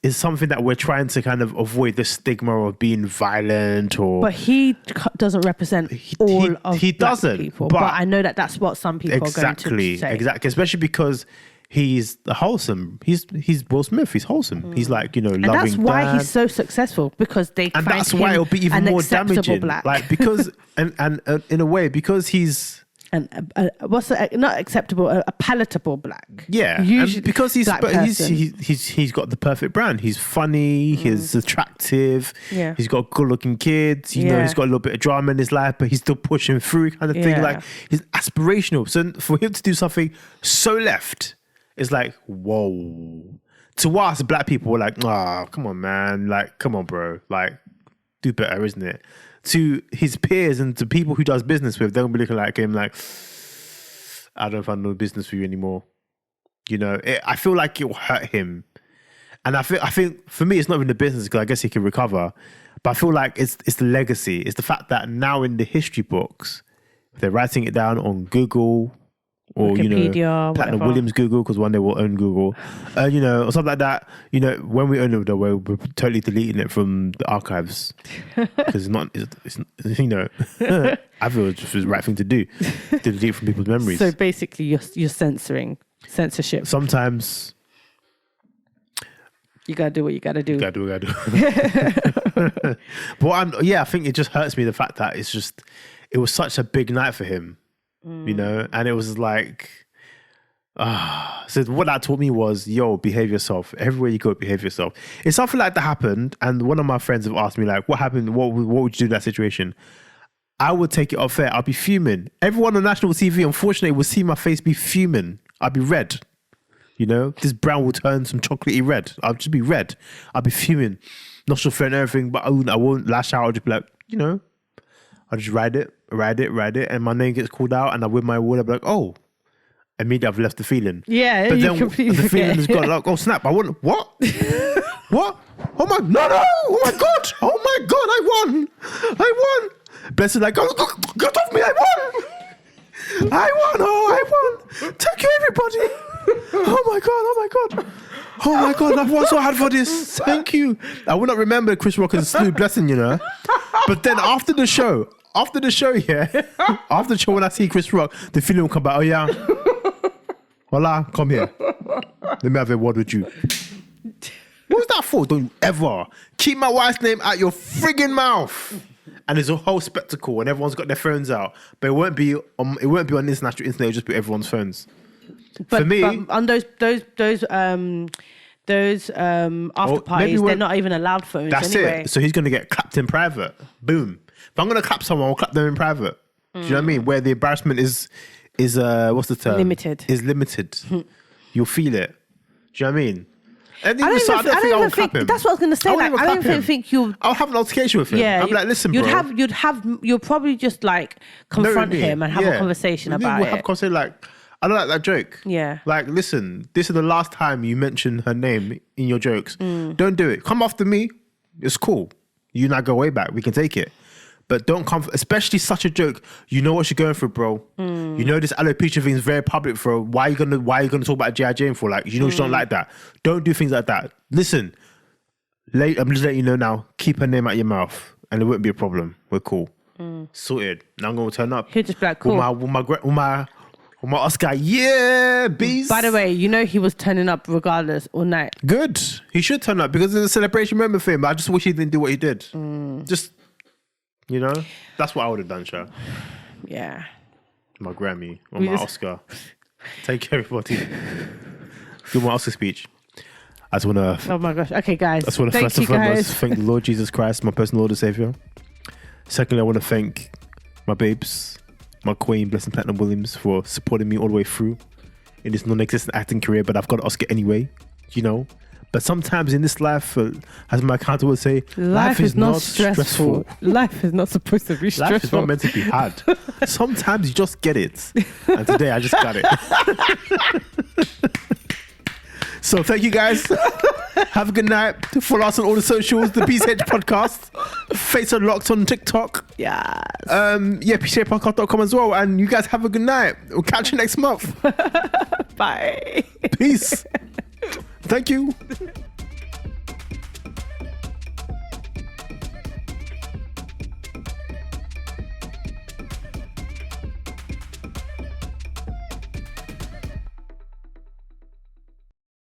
something that we're trying to kind of avoid, the stigma of being violent, or. But he doesn't represent all of black people. But I know that's what some people are going to say. Exactly, especially because he's wholesome. He's Will Smith. He's wholesome. He's like, loving. And that's why he's so successful, because they find that's why it'll be even more damaging. Black. Like, because and in a way, because he's not acceptable, a palatable black. Yeah, usually because he's got the perfect brand. He's funny. He's attractive. Yeah, he's got good-looking kids. You know, he's got a little bit of drama in his life, but he's still pushing through, kind of thing. Like, he's aspirational. So for him to do something so left, it's like, whoa. To us, black people were like, come on, man. Like, come on, bro. Like, do better, isn't it? To his peers and to people who does business with, they're going to be looking like him like, I don't find no business for you anymore. I feel like it will hurt him. And I think for me, it's not even the business, because I guess he can recover. But I feel like it's the legacy. It's the fact that now in the history books, they're writing it down on Google, or Wikipedia, Platinum Williams Google, because one day we'll own Google, or something like that. When we own it, though, we're totally deleting it from the archives, because it's I feel it's just the right thing to do, to delete from people's memories. So basically, you're censorship. Sometimes you gotta do what you gotta do. But I think it just hurts me, the fact that it was such a big night for him. And it was like, so what that taught me was, behave yourself. Everywhere you go, behave yourself. If something like that happened, and one of my friends have asked me, like, what happened? What would you do in that situation? I would take it off air. I'll be fuming. Everyone on national TV, unfortunately, will see my face be fuming. I'll be red. This brown will turn some chocolatey red. I'll just be red. I'll be fuming. Nostril flare and everything, but I won't lash out. I'll just be like, I'll just ride it, and my name gets called out, and I win my award. I'll be like, oh, immediately I've left the feeling. Yeah, but then the feeling has gone like, oh snap! I won. What? What? Oh my no! Oh my god! I won! Blessed, like, get off me! I won! Oh, I won! Thank you, everybody! Oh my god! Oh my God, I've worked so hard for this. Thank you. I will not remember Chris Rock as a smooth blessing, you know. But then after the show, after the show when I see Chris Rock, the feeling will come back. Oh yeah, hola, come here. Let me have a word with you. What was that for? Don't you ever keep my wife's name out your friggin' mouth. And there's a whole spectacle, and everyone's got their phones out, but it won't be on international internet. It'll just be everyone's phones. But, for me, but on those after parties, they're not even allowed phones. That's anyway. it. So he's gonna get clapped in private. Boom. If I'm gonna clap someone, I'll clap them in private. Do you know what I mean? Where the embarrassment is what's the term? Limited. Is limited. You'll feel it. Do you know what I mean? I don't even think that's what I was going to say. Like, I don't even think you'll. I'll have an altercation with him. Yeah, I'm like, listen, bro. You'll probably just like confront him and have a conversation about it. Have a conversation like, I don't like that joke. Yeah. Like, listen, this is the last time you mention her name in your jokes. Don't do it. Come after me. It's cool. You and I go way back. We can take it. But don't come, especially such a joke. You know what you're going through, bro. You know this alopecia thing is very public, bro. Why are you gonna talk about G.I. Jane for? Like, you know you don't like that. Don't do things like that. Listen, I'm just letting you know now. Keep her name out your mouth, and it won't be a problem. We're cool, sorted. Now I'm gonna turn up. He'll just be like, cool. With my Oscar, yeah, beast. By the way, you know he was turning up regardless all night. Good. He should turn up because it's a celebration moment for him. But I just wish he didn't do what he did. Just. You know, that's what I would have done, Sha. Yeah. My Grammy or my Oscar. Take care, everybody. Do my Oscar speech. I just want to. Oh my gosh. Okay, guys. I just want to first and foremost thank the Lord Jesus Christ, my personal Lord and Savior. Secondly, I want to thank my babes, my queen, Blessing Platinum Williams, for supporting me all the way through in this non-existent acting career. But I've got an Oscar anyway, you know. But sometimes in this life, as my accountant would say, life is not stressful. Life is not supposed to be stressful. Life is not meant to be hard. Sometimes you just get it. And today I just got it. So thank you guys. Have a good night. Follow us on all the socials, the PCH Podcast. Face Unlocked on TikTok. Yes. PCHpodcast.com as well. And you guys have a good night. We'll catch you next month. Bye. Peace. Thank you.